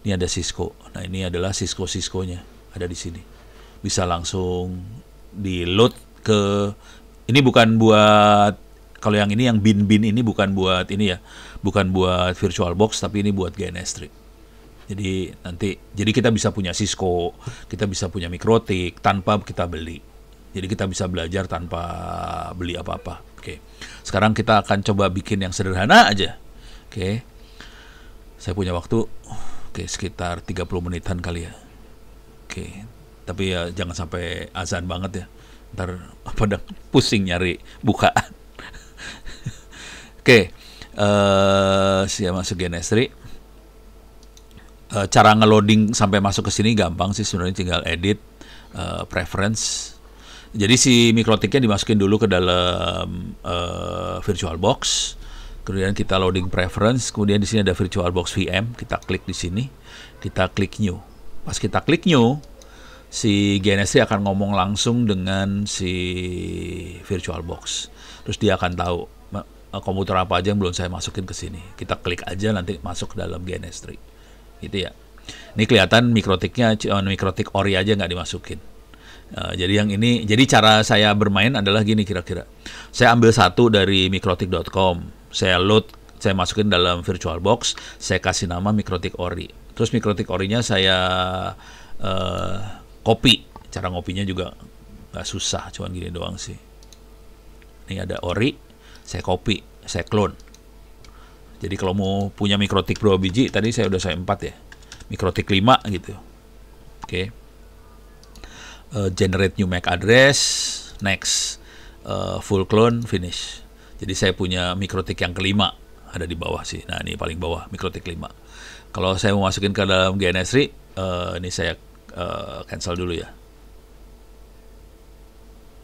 Ini ada Cisco. Nah, ini adalah Cisco-nya ada di sini. Bisa langsung di-load ke, ini bukan buat, kalau yang ini yang bin ini bukan buat ini ya, bukan buat VirtualBox, tapi ini buat GNS3. Jadi jadi kita bisa punya Cisco, kita bisa punya Mikrotik tanpa kita beli. Jadi kita bisa belajar tanpa beli apa-apa. Oke. Sekarang kita akan coba bikin yang sederhana aja. Oke. Saya punya waktu sekitar 30 menitan kali ya. Oke. Tapi ya jangan sampai azan banget ya. Ntar pada pusing nyari bukaan. Oke. Saya masuk GNS3. Cara ngeloading sampai masuk ke sini gampang sih sebenarnya, tinggal edit preference. Jadi si Mikrotiknya dimasukin dulu ke dalam VirtualBox. Kemudian kita loading preference, kemudian di sini ada VirtualBox VM, kita klik di sini, kita klik new. Pas kita klik new, si GNS3 akan ngomong langsung dengan si VirtualBox. Terus dia akan tahu komputer apa aja yang belum saya masukin ke sini. Kita klik aja nanti masuk ke dalam GNS3. Gitu ya. Ini kelihatan Mikrotiknya, Mikrotik ori aja nggak dimasukin. Jadi yang ini, jadi cara saya bermain adalah gini kira-kira. Saya ambil satu dari mikrotik.com, saya load, saya masukin dalam VirtualBox, saya kasih nama Mikrotik ori. Terus Mikrotik orinya saya copy. Cara ngopinya juga nggak susah, cuman gini doang sih. Ini ada ori, saya copy, saya clone. Jadi kalau mau punya Mikrotik berapa biji, tadi saya udah 4 ya. Mikrotik 5 gitu. Oke. Generate new MAC address, next, full clone, finish. Jadi saya punya Mikrotik yang kelima, ada di bawah sih. Nah ini paling bawah, Mikrotik 5. Kalau saya mau masukin ke dalam GNS3, ini saya cancel dulu ya.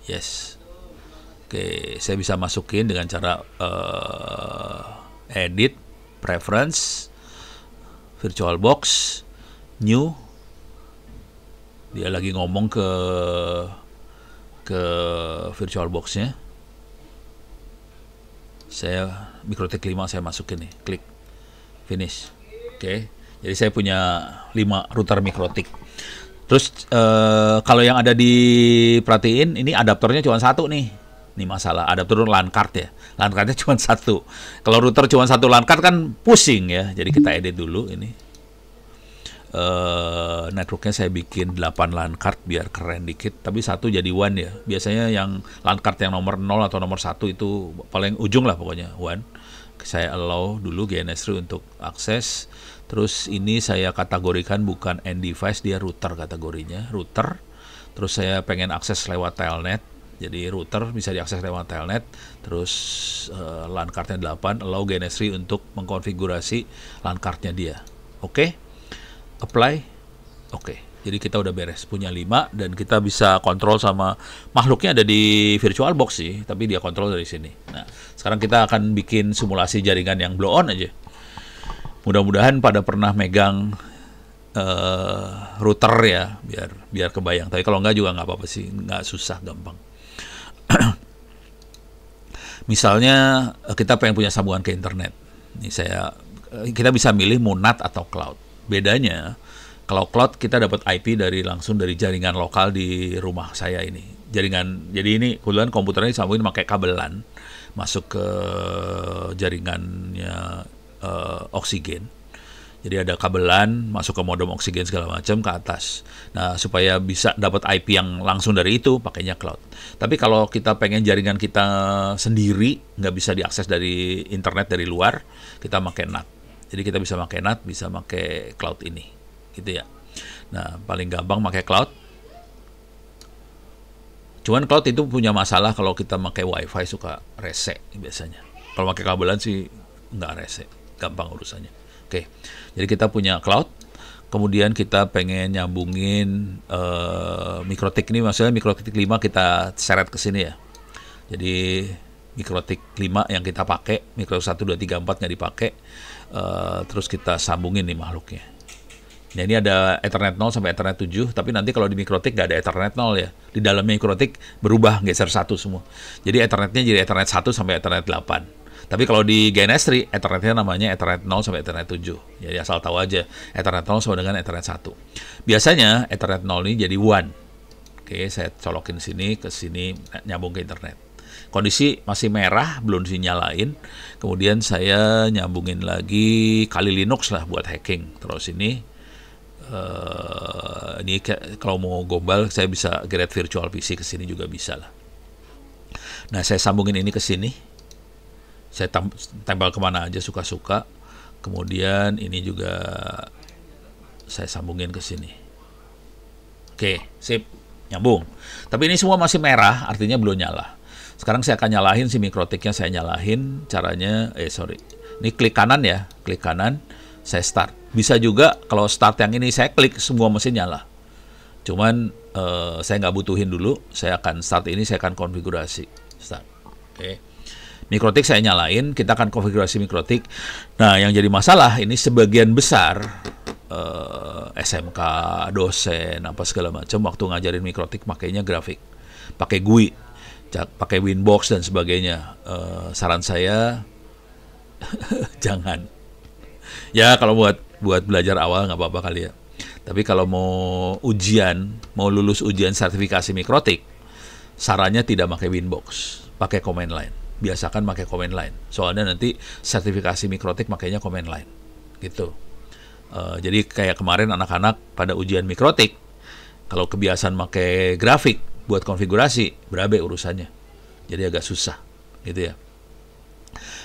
Yes. Oke, saya bisa masukin dengan cara edit, preference, VirtualBox, new. Dia lagi ngomong ke VirtualBox-nya. Saya Mikrotik 5 saya masukin nih, klik finish. Oke. Jadi saya punya 5 router Mikrotik. Terus kalau yang ada diperhatiin, ini adaptornya cuma satu nih. Ini masalah, adaptor LAN card ya. LAN cardnya cuma satu. Kalau router cuma satu LAN card kan pusing ya. Jadi kita edit dulu ini. Networknya saya bikin 8 LAN card biar keren dikit. Tapi satu jadi one ya. Biasanya yang LAN card yang nomor 0 atau nomor 1 itu paling ujung lah pokoknya one. Saya allow dulu GNS3 untuk akses. Terus ini saya kategorikan bukan end device, dia router kategorinya, router. Terus saya pengen akses lewat telnet. Jadi router bisa diakses lewat telnet. Terus LAN cardnya 8, allow GNS3 untuk mengkonfigurasi LAN cardnya dia. Oke. Apply. Oke. Jadi kita udah beres, punya 5 dan kita bisa kontrol sama makhluknya ada di VirtualBox sih, tapi dia kontrol dari sini. Nah, sekarang kita akan bikin simulasi jaringan yang blow on aja. Mudah-mudahan pada pernah megang router ya, biar kebayang. Tapi kalau enggak juga nggak apa-apa sih, nggak susah, gampang. Misalnya kita pengen punya sambungan ke internet. Ini kita bisa milih mau NAT atau cloud. Bedanya kalau cloud kita dapat IP langsung dari jaringan lokal di rumah saya ini. Jadi ini kebetulan komputernya disambungin pakai kabel LAN masuk ke jaringannya oksigen. Jadi ada kabel LAN masuk ke modem oksigen segala macam ke atas. Nah, supaya bisa dapat IP yang langsung dari itu, pakainya cloud. Tapi kalau kita pengen jaringan kita sendiri, nggak bisa diakses dari internet dari luar, kita pakai NAT. Jadi kita bisa pakai NAT, bisa pakai cloud ini, gitu ya. Nah, paling gampang pakai cloud. Cuman cloud itu punya masalah kalau kita pakai WiFi suka rese biasanya. Kalau pakai kabelan sih nggak rese, gampang urusannya. Oke, jadi kita punya cloud, kemudian kita pengen nyambungin Mikrotik ini, maksudnya Mikrotik 5 kita seret ke sini ya. Jadi Mikrotik 5 yang kita pakai, Mikrotik 1, 2, 3, 4 nggak dipakai, terus kita sambungin nih makhluknya. Nah, ini ada Ethernet 0 sampai Ethernet 7, tapi nanti kalau di Mikrotik nggak ada Ethernet 0 ya. Di dalamnya Mikrotik berubah, geser 1 semua. Jadi Ethernetnya jadi Ethernet 1 sampai Ethernet 8. Tapi kalau di GNS3, Ethernetnya namanya Ethernet 0 sampai Ethernet 7. Jadi asal tahu aja, Ethernet 0 sama dengan Ethernet 1. Biasanya Ethernet 0 ini jadi one. Oke, saya colokin sini, ke sini, nyambung ke internet. Kondisi masih merah, belum dinyalain. Kemudian saya nyambungin lagi Kali Linux lah buat hacking. Terus ini kalau mau gombal, saya bisa get virtual PC ke sini juga bisa lah. Nah, saya sambungin ini ke sini. Saya tempel kemana aja suka-suka. Kemudian ini juga saya sambungin ke sini. Oke, sip, nyambung. Tapi ini semua masih merah, artinya belum nyala. Sekarang saya akan nyalahin si Mikrotiknya, saya nyalahin. Caranya, ini klik kanan ya, klik kanan, saya start. Bisa juga kalau start yang ini saya klik, semua mesin nyala. Cuman saya nggak butuhin dulu, saya akan start ini, saya akan konfigurasi. Start, oke. Mikrotik saya nyalain, kita akan konfigurasi Mikrotik. Nah, yang jadi masalah ini sebagian besar SMK, dosen, apa segala macam waktu ngajarin Mikrotik makainya grafik, pakai GUI, pakai Winbox dan sebagainya. Saran saya jangan. Ya kalau buat belajar awal nggak apa-apa kali ya. Tapi kalau mau lulus ujian sertifikasi Mikrotik, sarannya tidak pakai Winbox, pakai command line. Biasakan pakai command line. Soalnya nanti sertifikasi Mikrotik makainya command line. Gitu. Jadi kayak kemarin anak-anak pada ujian Mikrotik, kalau kebiasaan pakai grafik buat konfigurasi, berabe urusannya. Jadi agak susah. Gitu ya.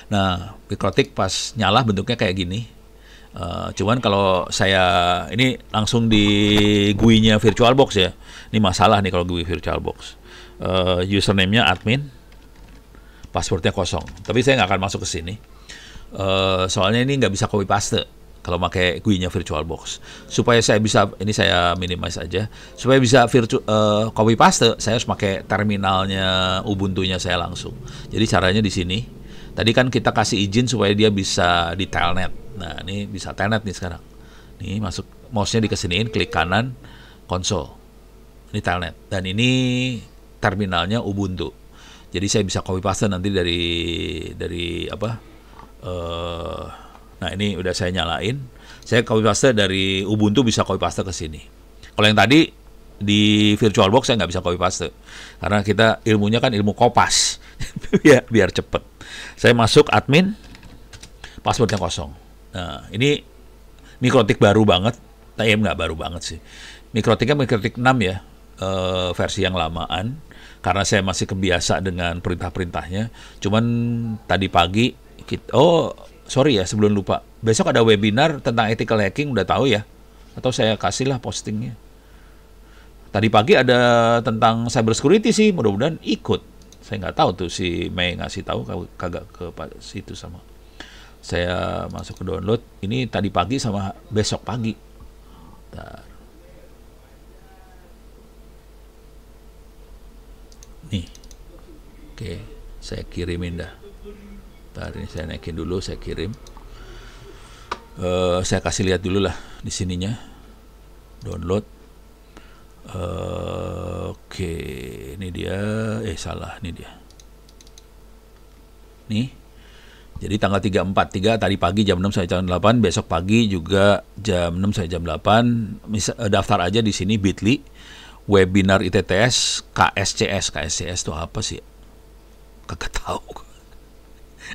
Nah, Mikrotik pas nyala bentuknya kayak gini. Cuman kalau saya ini langsung di GUI-nya VirtualBox ya. Ini masalah nih kalau GUI VirtualBox. Username-nya admin. Passwordnya kosong, tapi saya nggak akan masuk ke sini. Soalnya ini nggak bisa copy paste. kalau pakai GUI-nya VirtualBox. Supaya saya bisa, ini saya minimize aja, supaya bisa copy paste, saya harus pakai terminalnya Ubuntu-nya saya langsung. Jadi caranya di sini. Tadi kan kita kasih izin supaya dia bisa di telnet. Nah, ini bisa telnet nih sekarang. Nih masuk, mouse-nya dikesiniin, klik kanan, konsol. Ini telnet. Dan ini terminalnya Ubuntu. Jadi saya bisa copy paste nanti dari apa? Nah ini udah saya nyalain, saya copy paste dari Ubuntu bisa copy paste ke sini. Kalau yang tadi di VirtualBox saya nggak bisa copy paste karena kita ilmunya kan ilmu kopas, ya biar cepet. Saya masuk admin, passwordnya kosong. Nah ini Mikrotik baru banget, nggak baru banget sih. Mikrotiknya Mikrotik 6 ya, versi yang lamaan. Karena saya masih kebiasa dengan perintah-perintahnya. Cuman tadi pagi, sorry ya sebelum lupa. Besok ada webinar tentang ethical hacking, udah tahu ya? Atau saya kasih lah postingnya. Tadi pagi ada tentang cyber security sih, mudah-mudahan ikut. Saya nggak tahu tuh si Mei ngasih tahu kagak ke situ sama. Saya masuk ke download, ini tadi pagi sama besok pagi. Bentar. Nih, oke, saya kirimin dah. Bentar, ini saya naikin dulu, saya kirim. Saya kasih lihat dulu lah di sininya. Download. Oke, ini dia. Salah, ini dia. Nih. Jadi tanggal 3 tadi pagi jam 6 sampai jam 8, besok pagi juga jam 6 sampai jam 8. Daftar aja di sini bit.ly. Webinar ITTS KSCS itu apa sih? Kagak tahu.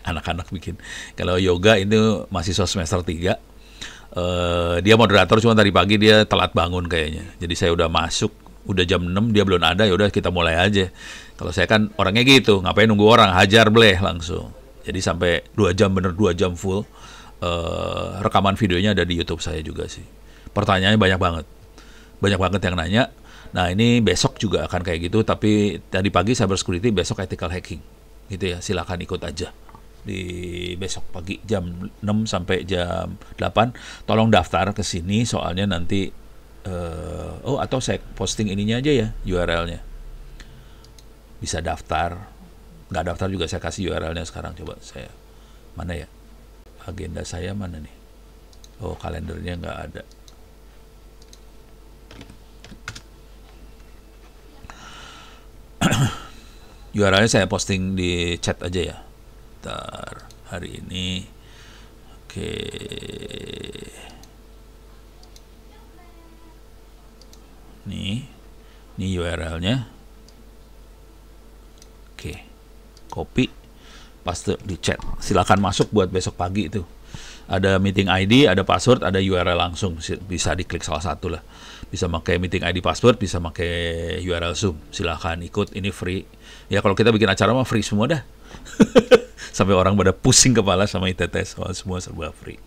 Anak-anak bikin. Kalau yoga itu mahasiswa semester 3. Dia moderator, cuma tadi pagi dia telat bangun kayaknya. Jadi saya udah masuk, udah jam 6 dia belum ada, ya udah kita mulai aja. Kalau saya kan orangnya gitu, ngapain nunggu orang, hajar bleh langsung. Jadi sampai 2 jam, bener 2 jam full. Rekaman videonya ada di YouTube saya juga sih. Pertanyaannya banyak banget. Banyak banget yang nanya. Nah ini besok juga akan kayak gitu, tapi tadi pagi cyber security, besok ethical hacking, gitu ya. Silakan ikut aja di besok pagi jam 6 sampai jam 8. Tolong daftar ke sini, soalnya nanti atau saya posting ininya aja ya, URL-nya. Bisa daftar, nggak daftar juga saya kasih URL-nya sekarang. Coba saya, mana ya? Agenda saya mana nih? Oh, kalendernya nggak ada. URL-nya saya posting di chat aja ya. Ntar hari ini. Oke. Nih URL-nya. Oke. Copy, paste di chat. Silakan masuk buat besok pagi itu. Ada meeting ID, ada password, ada URL langsung. Bisa diklik salah satu lah. Bisa pakai meeting ID password, bisa pakai URL Zoom. Silahkan ikut, ini free. Ya kalau kita bikin acara mah free semua dah. Sampai orang pada pusing kepala sama ITT, semua serba free.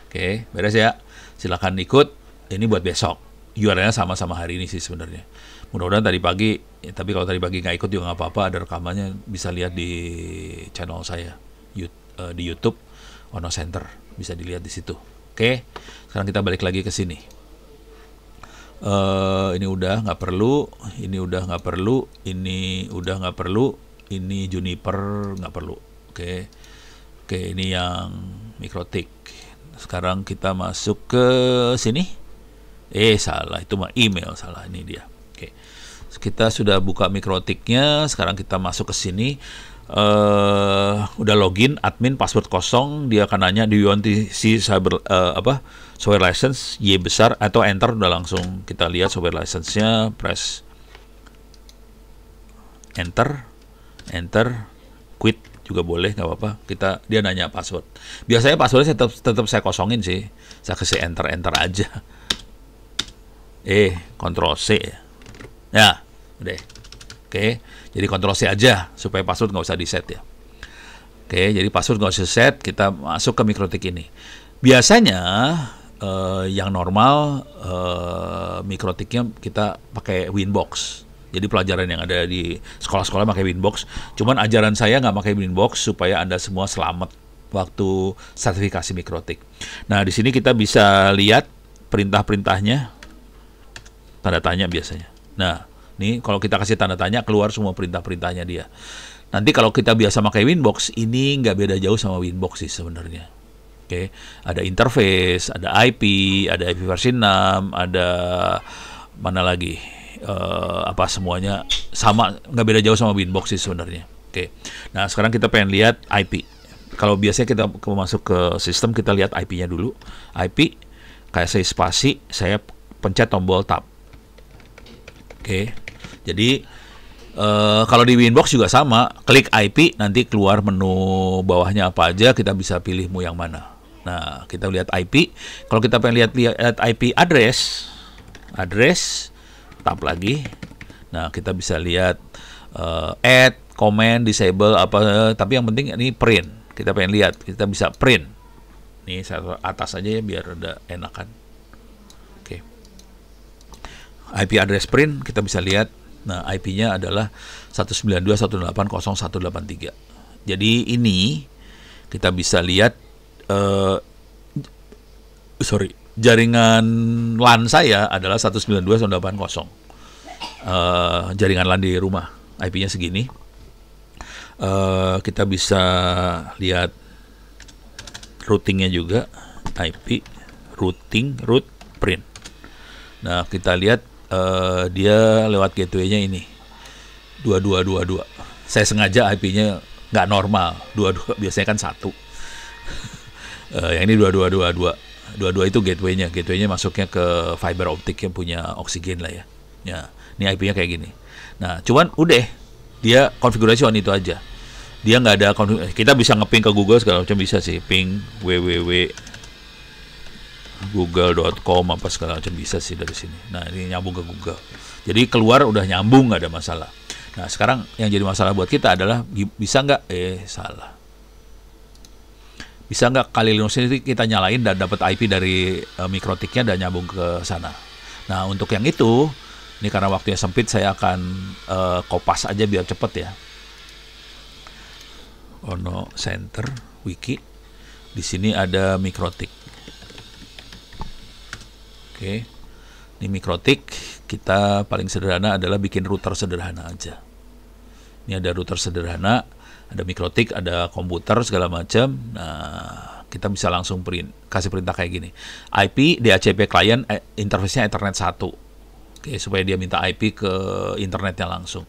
Oke, beres ya. Silahkan ikut, ini buat besok. URL-nya sama-sama hari ini sih sebenarnya. Mudah-mudahan tadi pagi, tapi kalau tadi pagi nggak ikut juga nggak apa-apa, ada rekamannya, bisa lihat di channel saya, di YouTube, Ono Center. Bisa dilihat di situ. Oke, sekarang kita balik lagi ke sini. Ini udah nggak perlu, ini udah nggak perlu, ini udah nggak perlu, ini Juniper nggak perlu. Oke, ini yang Mikrotik. Sekarang kita masuk ke sini. Salah, itu mah email, salah, ini dia. Oke, kita sudah buka Mikrotiknya. Sekarang kita masuk ke sini. Udah login, admin, password kosong, dia akan nanya do you want to see software license, Y besar atau enter, udah langsung kita lihat software license-nya, press enter, quit juga boleh, nggak apa-apa. Dia nanya password. Biasanya passwordnya tetap saya kosongin sih, saya kasih enter aja. Ctrl C ya, udah. Oke, jadi Ctrl C aja supaya password nggak usah di-set ya. Oke, jadi password nggak usah set, kita masuk ke Mikrotik ini. Biasanya yang normal Mikrotiknya kita pakai Winbox. Jadi pelajaran yang ada di sekolah-sekolah pakai Winbox. Cuman ajaran saya nggak pakai Winbox supaya Anda semua selamat waktu sertifikasi Mikrotik. Nah, di sini kita bisa lihat perintah-perintahnya, tanda tanya biasanya. Nah, nih kalau kita kasih tanda tanya, keluar semua perintah-perintahnya dia. Nanti kalau kita biasa pakai Winbox, ini nggak beda jauh sama Winbox sih sebenarnya. Oke, ada interface, ada IP versi 6, ada mana lagi, apa semuanya sama, nggak beda jauh sama Winbox sih sebenarnya. Oke, nah sekarang kita pengen lihat IP. Kalau biasanya kita masuk ke sistem, kita lihat IP-nya dulu. IP, kayak saya spasi, saya pencet tombol tab. Oke, jadi kalau di Winbox juga sama, klik IP, nanti keluar menu bawahnya apa aja, kita bisa pilih mau yang mana. Nah, kita lihat IP. Kalau kita pengen lihat IP address, tab lagi. Nah, kita bisa lihat add, comment, disable, apa, tapi yang penting ini print. Kita pengen lihat, kita bisa print. Nih, saya atas aja ya, biar ada enakan. Oke. IP address print, kita bisa lihat. Nah, IP-nya adalah 192.168.0.183. Jadi ini kita bisa lihat jaringan LAN saya adalah 192.168.0. Jaringan LAN di rumah, IP-nya segini. Kita bisa lihat routingnya juga, IP routing root print. Nah, kita lihat dia lewat gateway-nya ini 2222. Saya sengaja IP-nya nggak normal, 22 biasanya kan 1. Yang ini 2222. 22 itu gateway-nya masuknya ke fiber optik yang punya oksigen lah ya. Ya, ini IP-nya kayak gini. Nah, cuman udah dia konfigurasi itu aja. Dia nggak ada kita bisa ngeping ke Google segala macam, bisa sih, ping www.google.com apa segala macam, bisa sih dari sini. Nah, ini nyambung ke Google. Jadi keluar udah nyambung, nggak ada masalah. Nah, sekarang yang jadi masalah buat kita adalah bisa nggak bisa nggak kali Linux ini kita nyalain dan dapat IP dari Mikrotiknya dan nyambung ke sana. Nah, untuk yang itu, ini karena waktunya sempit, saya akan kopas aja biar cepet ya. Ono Center Wiki. Di sini ada Mikrotik. Oke. Ini Mikrotik, kita paling sederhana adalah bikin router sederhana aja. Ini ada router sederhana, ada Mikrotik, ada komputer segala macam. Nah, kita bisa langsung kasih perintah kayak gini. IP DHCP client, interface-nya Ethernet 1. Oke, supaya dia minta IP ke internetnya langsung.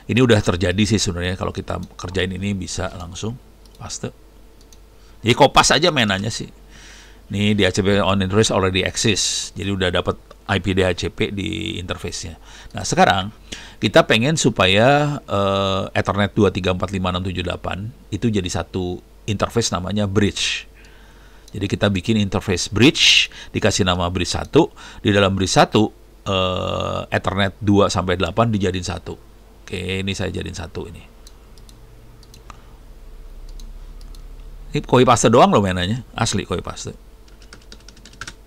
Ini udah terjadi sih sebenarnya, kalau kita kerjain ini bisa langsung paste. Jadi kopas aja mainannya sih. Ini DHCP on interface already exist. Jadi udah dapat IP DHCP di interface-nya. Nah, sekarang kita pengen supaya Ethernet 2345678 itu jadi satu interface namanya bridge. Jadi kita bikin interface bridge, dikasih nama bridge 1. Di dalam bridge 1 Ethernet 2 sampai 8 dijadiin 1. Oke, ini saya jadiin 1 ini. Ini copy paste doang loh mainannya, asli copy paste.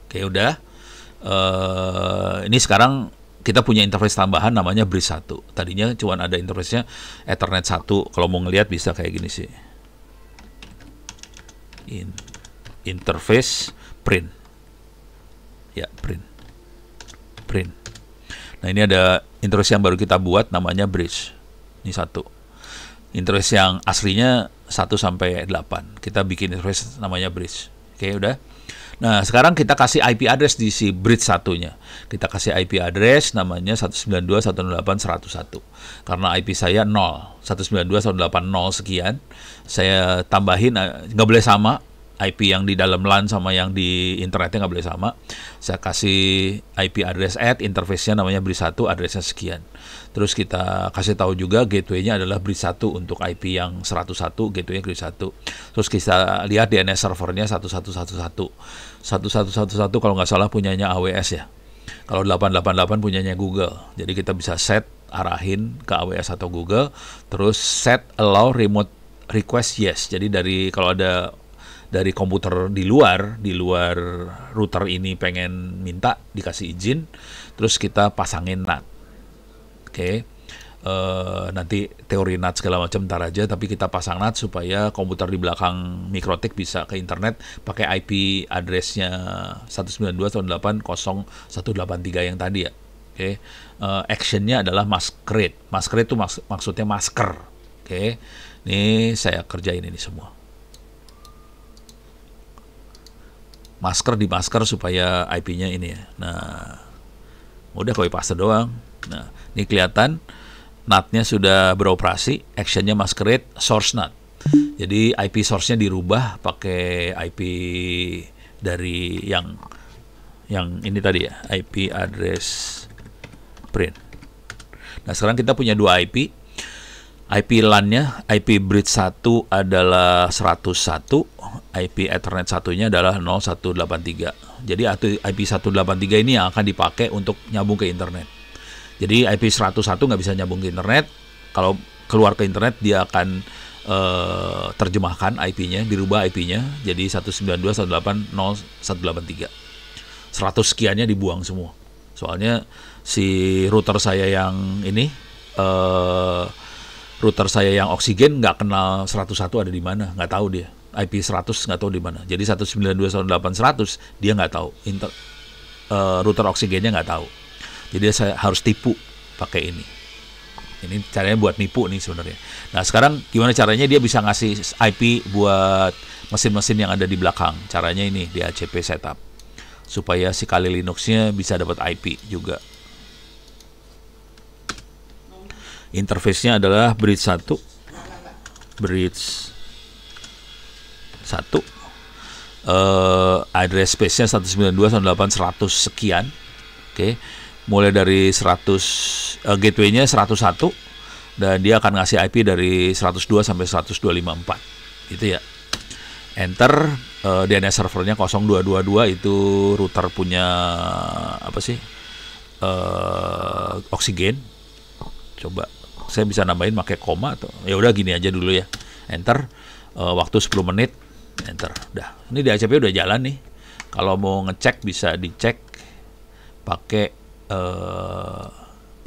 Oke, udah. Ini sekarang kita punya interface tambahan namanya bridge 1. Tadinya cuma ada interface-nya Ethernet 1. Kalau mau ngelihat bisa kayak gini sih. Interface print. Ya, print. Nah, ini ada interface yang baru kita buat namanya bridge. Ini 1. Interface yang aslinya 1 sampai 8. Kita bikin interface namanya bridge. Oke, udah. Nah, sekarang kita kasih IP address di si bridge 1-nya. Kita kasih IP address namanya 192.168.101. Karena IP saya 0, 192.168.0 sekian. Saya tambahin, nggak boleh sama. IP yang di dalam LAN sama yang di internetnya nggak boleh sama. Saya kasih IP address add, interface-nya namanya bridge 1, address-nya sekian. Terus kita kasih tahu juga gateway-nya adalah bridge 1 untuk IP yang 101, gateway-nya bridge 1. Terus kita lihat DNS servernya 1111. 1111 kalau nggak salah punyanya AWS ya. Kalau 888 punyanya Google. Jadi kita bisa set, arahin ke AWS atau Google. Terus set allow remote request yes. Jadi kalau ada dari komputer di luar router ini pengen minta dikasih izin, terus kita pasangin NAT. Oke. nanti teori NAT segala macam ntar aja, tapi kita pasang NAT supaya komputer di belakang Mikrotik bisa ke internet pakai IP address-nya 192.168.0.183 yang tadi ya. Oke. Action-nya adalah masquerade. Masquerade itu maksudnya masker. Oke. Ini saya kerjain ini semua. Masker di masker supaya IP-nya ini ya. Nah, udah copy paste doang. Nah, ini kelihatan NAT-nya sudah beroperasi, action-nya masquerade, source NAT. Jadi IP source-nya dirubah pakai IP dari yang ini tadi ya, IP address print. Nah, sekarang kita punya dua IP. IP LAN-nya, IP bridge 1 adalah 101, IP Ethernet satunya adalah 0183. Jadi IP 183 ini yang akan dipakai untuk nyambung ke internet. Jadi IP 101 nggak bisa nyambung ke internet. Kalau keluar ke internet dia akan terjemahkan IP-nya, dirubah IP-nya jadi 192.168.0.183. 100 sekiannya dibuang semua. Soalnya si router saya yang ini, router saya yang Oksigen nggak kenal 101 ada di mana, nggak tahu dia. IP 100 nggak tahu di mana. Jadi 192.168.100 dia nggak tahu. Router Oksigennya nggak tahu. Jadi saya harus tipu pakai ini. Ini caranya buat nipu nih sebenarnya. Nah, sekarang gimana caranya dia bisa ngasih IP buat mesin-mesin yang ada di belakang? Caranya ini di DHCP setup. Supaya si Kali Linux-nya bisa dapat IP juga. Interface-nya adalah bridge 1. Bridge 1. Address space-nya 192.168.100 sekian. Oke. Mulai dari 100 gateway-nya 101 dan dia akan ngasih IP dari 102 sampai 102.54 gitu ya. Enter. DNS servernya 0222 itu router punya apa sih? Oksigen. Coba saya bisa nambahin pakai koma atau ya udah gini aja dulu ya. Enter. Waktu 10 menit. Enter. Udah. Ini DHCP udah jalan nih. Kalau mau ngecek bisa dicek pakai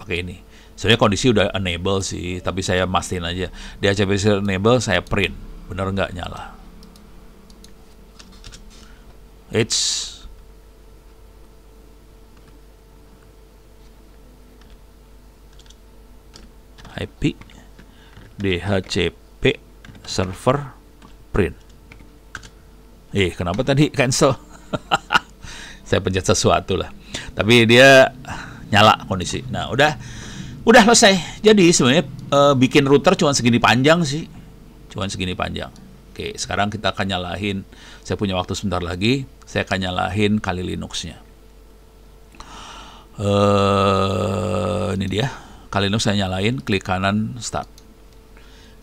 ini. Sebenarnya kondisi udah enable sih, tapi saya mastiin aja. DHCP enable, saya print. Bener nggak nyala? It's IP DHCP server print. Kenapa tadi cancel? Saya pencet sesuatu lah. Tapi dia nyala kondisi. Nah, udah selesai. Jadi sebenarnya bikin router cuma segini panjang sih. Cuma segini panjang. Oke, sekarang kita akan nyalahin. Saya punya waktu sebentar lagi. Saya akan nyalahin Kali Linux-nya. Ini dia. Kali Linux saya nyalain, klik kanan start.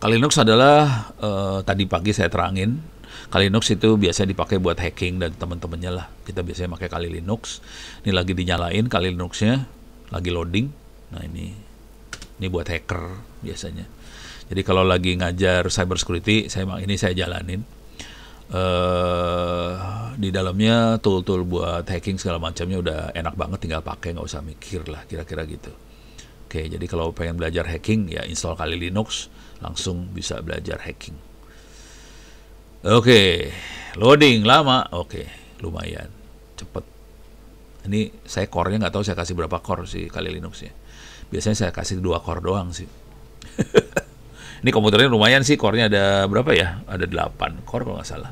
Kali Linux adalah tadi pagi saya terangin. Kali Linux itu biasanya dipakai buat hacking dan teman-temannya lah. Kita biasanya pakai Kali Linux. Ini lagi dinyalain Kali Linux-nya, lagi loading. Nah, ini buat hacker biasanya. Jadi kalau lagi ngajar cyber security, saya jalanin. Di dalamnya tool-tool buat hacking segala macamnya udah enak banget, tinggal pakai, nggak usah mikir lah, kira-kira gitu. Oke, jadi kalau pengen belajar hacking ya install Kali Linux, langsung bisa belajar hacking. Oke, loading lama. Oke, lumayan cepet. Ini saya core-nya nggak tahu saya kasih berapa core sih Kali Linux ya. Biasanya saya kasih 2 core doang sih. Ini komputernya lumayan sih, core-nya ada berapa ya? Ada 8 core kalau nggak salah.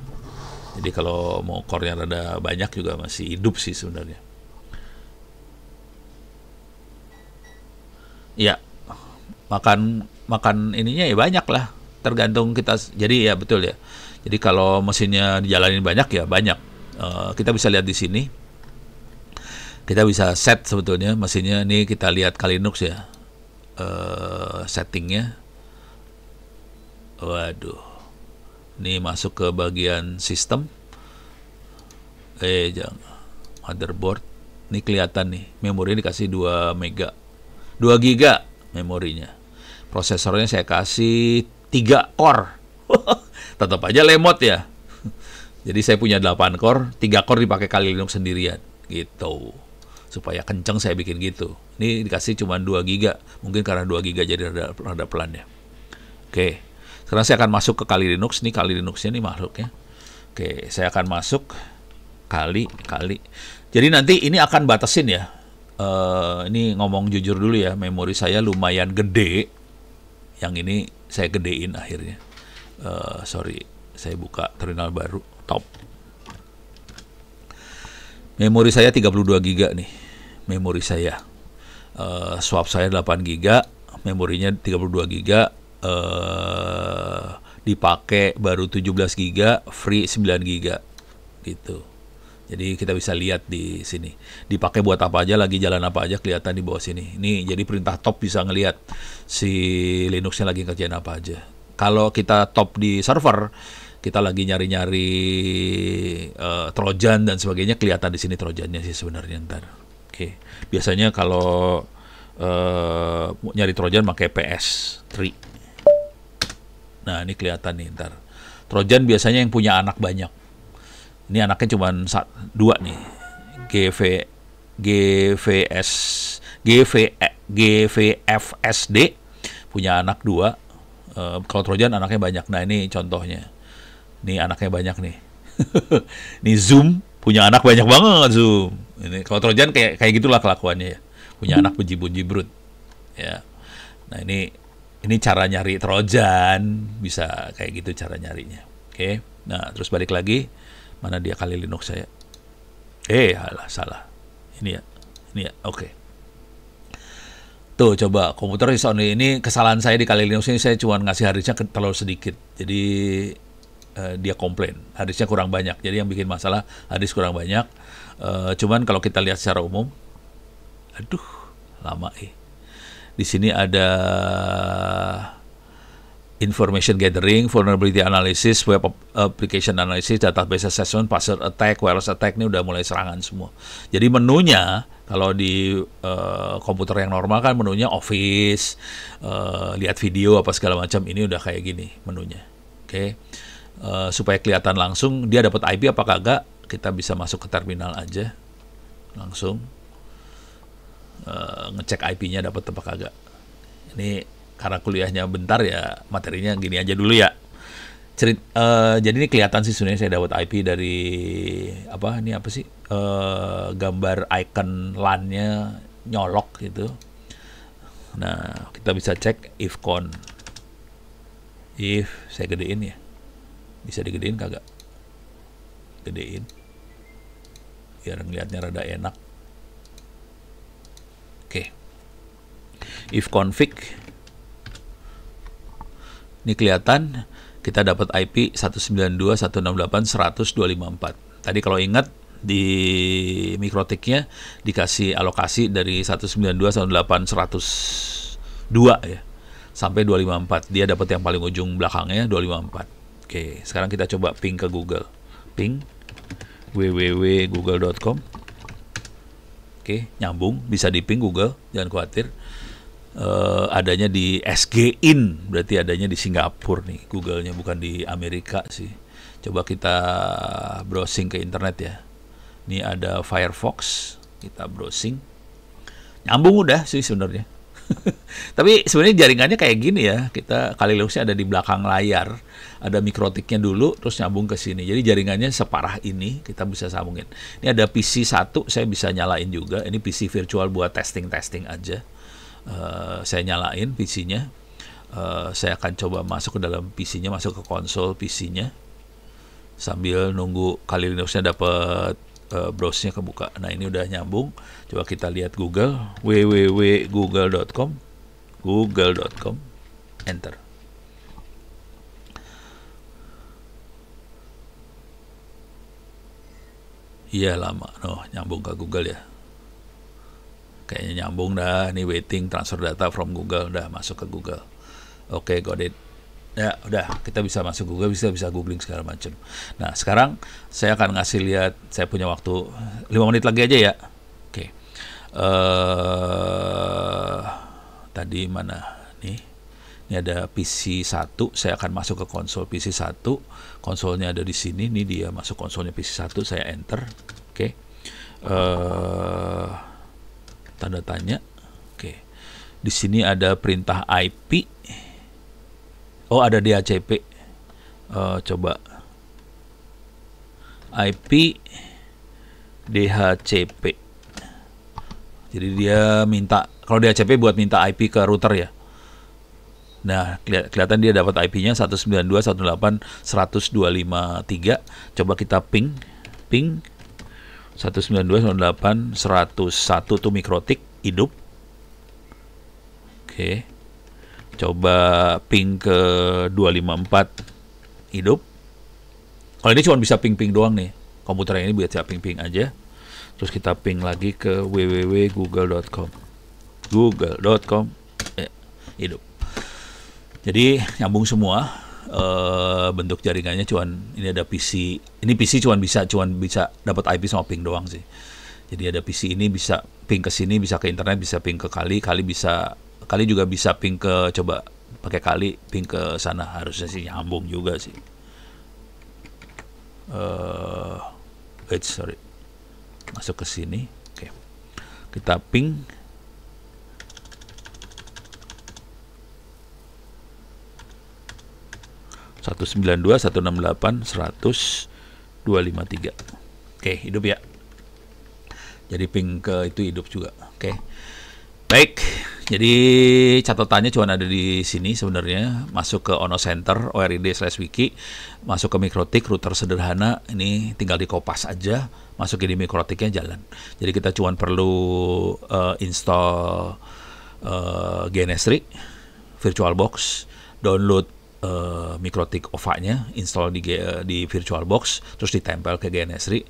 Jadi kalau mau core-nya rada banyak juga masih hidup sih sebenarnya. Ya, makan ininya ya banyak lah. Tergantung kita. Jadi ya betul ya. Jadi kalau mesinnya dijalanin banyak ya banyak. Kita bisa lihat di sini. Kita bisa set sebetulnya mesinnya. Ini kita lihat Kali Linux ya. Settingnya. Waduh. Ini masuk ke bagian sistem. Jangan. Motherboard. Ini kelihatan nih. Memori dikasih 2 mega. 2 giga memorinya. Prosesornya saya kasih 3 core. Tetap aja lemot ya. Jadi saya punya 8 core, 3 core dipakai Kali Linux sendirian gitu. Supaya kenceng saya bikin gitu. Ini Ini dikasih cuma 2 giga, mungkin karena 2 giga jadi rada pelan ya. Oke, sekarang saya akan masuk ke Kali Linux. Nih Kali Linuxnya nih masuknya. Oke, saya akan masuk kali. Jadi nanti ini akan batasin ya. Ini ngomong jujur dulu ya, memori saya lumayan gede. Yang ini saya gedein akhirnya. Sorry, saya buka terminal baru, top. Memori saya 32 giga nih. Memori saya. Swap saya 8 giga, memorinya 32 giga, dipakai baru 17 giga, free 9 giga gitu. Jadi kita bisa lihat di sini dipakai buat apa aja, lagi jalan apa aja kelihatan di bawah sini. Ini jadi perintah top bisa ngelihat si Linuxnya lagi kerjain apa aja. Kalau kita top di server, kita lagi nyari-nyari Trojan dan sebagainya, kelihatan di sini Trojannya sih sebenarnya ntar. Oke, biasanya kalau nyari Trojan pakai PS3. Nah ini kelihatan nih ntar. Trojan biasanya yang punya anak banyak. Ini anaknya cuma 2 nih. GVFSD punya anak 2. Kalau Trojan anaknya banyak. Nah ini contohnya. Ini anaknya banyak nih. Ini Zoom punya anak banyak banget Zoom. Ini kalau Trojan kayak gitulah kelakuannya ya. Punya anak bejibun-jibrut. Ya. Nah, ini cara nyari Trojan, bisa kayak gitu cara nyarinya. Oke. Nah, terus balik lagi. Mana dia Kali Linux saya? Alah, salah. Ini ya. Oke. Tuh, coba komputer ini kesalahan saya di Kali Linux ini, saya cuma ngasih harddisknya terlalu sedikit. Jadi dia komplain, harddisknya kurang banyak. Jadi yang bikin masalah harddisk kurang banyak. Cuman kalau kita lihat secara umum, aduh, lama Di sini ada information gathering, vulnerability analysis, web application analysis, database assessment, password attack, wireless attack, ini udah mulai serangan semua. Jadi menunya kalau di komputer yang normal kan menunya Office, lihat video apa segala macam, ini udah kayak gini menunya. Oke. Supaya kelihatan langsung dia dapat IP apa kagak, kita bisa masuk ke terminal aja langsung. Ngecek IP-nya dapat apa kagak. Ini karena kuliahnya bentar ya, materinya gini aja dulu ya. Jadi ini kelihatan sih sebenarnya saya dapat IP dari ini apa sih? Gambar icon LAN-nya nyolok gitu. Nah, kita bisa cek ifcon. If saya gedein ya. Bisa digedein kagak? Gedein. Biar ngeliatnya rada enak. Oke. If config. Ini kelihatan kita dapat IP 192.168.100.254. Tadi kalau ingat di mikrotiknya dikasih alokasi dari 192.168.100.2 ya sampai 254. Dia dapat yang paling ujung belakangnya 254. Oke, sekarang kita coba ping ke Google. Ping www.google.com. Oke, nyambung, bisa di ping Google, jangan khawatir. Adanya di SG-IN, berarti adanya di Singapura nih, Google-nya bukan di Amerika sih. Coba kita browsing ke internet ya. Ini ada Firefox, kita browsing. Nyambung udah sih sebenarnya. Tapi sebenarnya jaringannya kayak gini ya. Kita Kali Linuxnya ada di belakang layar, ada mikrotiknya dulu, terus nyambung ke sini. Jadi jaringannya separah ini kita bisa sambungin. Ini ada PC 1, saya bisa nyalain juga. Ini PC virtual buat testing aja. Saya nyalain PC-nya. Saya akan coba masuk ke dalam PC-nya, masuk ke konsol PC-nya sambil nunggu Kali Linuxnya dapat browse-nya kebuka. Nah ini udah nyambung. Coba kita lihat Google, www.google.com, google.com, enter. Iya lama, nyambung ke Google ya. Kayaknya nyambung dah. Ini waiting transfer data from Google, udah masuk ke Google. Oke, got it. Ya udah, kita bisa masuk Google, bisa googling segala macam. Nah sekarang saya akan ngasih lihat, saya punya waktu 5 menit lagi aja ya. Oke. Tadi mana nih? Ini ada PC 1, saya akan masuk ke konsol PC 1. Konsolnya ada di sini, nih dia masuk konsolnya PC 1, saya enter. Oke. Tanda tanya. Di sini ada perintah IP. Oh, ada DHCP. Coba IP DHCP. Jadi dia minta, kalau DHCP buat minta IP ke router ya. Nah, kelihatan dia dapat IP-nya 192.168.102.53. Coba kita ping 192.168.101 tuh mikrotik hidup. Oke. Coba ping ke 254 hidup. Kalau ini cuma bisa ping-ping doang nih. Komputer yang ini bisa ping-ping aja. Terus kita ping lagi ke www.google.com. Google.com. Hidup. Jadi nyambung semua. Bentuk jaringannya cuman ini ada PC. Ini PC cuman bisa dapat IP sama ping doang sih. Jadi ada PC ini bisa ping ke sini, bisa ke internet, bisa ping ke kali juga bisa ping ke, coba pakai kali ping ke sana, harusnya sih nyambung juga sih. Sorry. Masuk ke sini. Oke. Kita ping. (192.168.100.253). Oke, hidup ya. Jadi ping ke itu hidup juga. Oke. Baik. Jadi catatannya cuma ada di sini sebenarnya. Masuk ke Ono Center ORID/wiki, masuk ke mikrotik router sederhana. Ini tinggal dikopas aja, masuk di mikrotiknya jalan. Jadi kita cuma perlu install GNS3 VirtualBox, download mikrotik OVA-nya, install di VirtualBox, terus ditempel ke GNS3.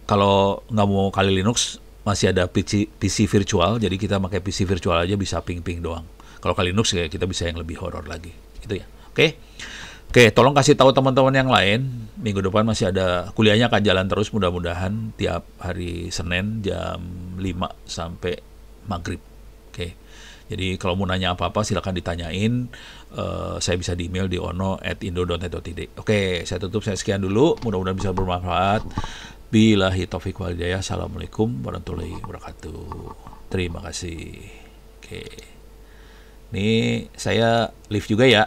Kalau nggak mau kali Linux, masih ada PC virtual, jadi kita pakai PC virtual aja bisa ping-ping doang. Kalau kali Linux ya kita bisa yang lebih horor lagi, gitu ya. Oke, tolong kasih tahu teman-teman yang lain. Minggu depan masih ada kuliahnya, akan jalan terus mudah-mudahan tiap hari Senin jam 5 sampai maghrib. Oke. Jadi kalau mau nanya apa-apa silakan ditanyain. Saya bisa di email di ono@indo.net.id. Oke, saya tutup. Saya sekian dulu. Mudah-mudahan bisa bermanfaat. Billahi taufiq wal hidayah. Assalamualaikum warahmatullahi wabarakatuh. Terima kasih. Oke. Ini saya live juga ya.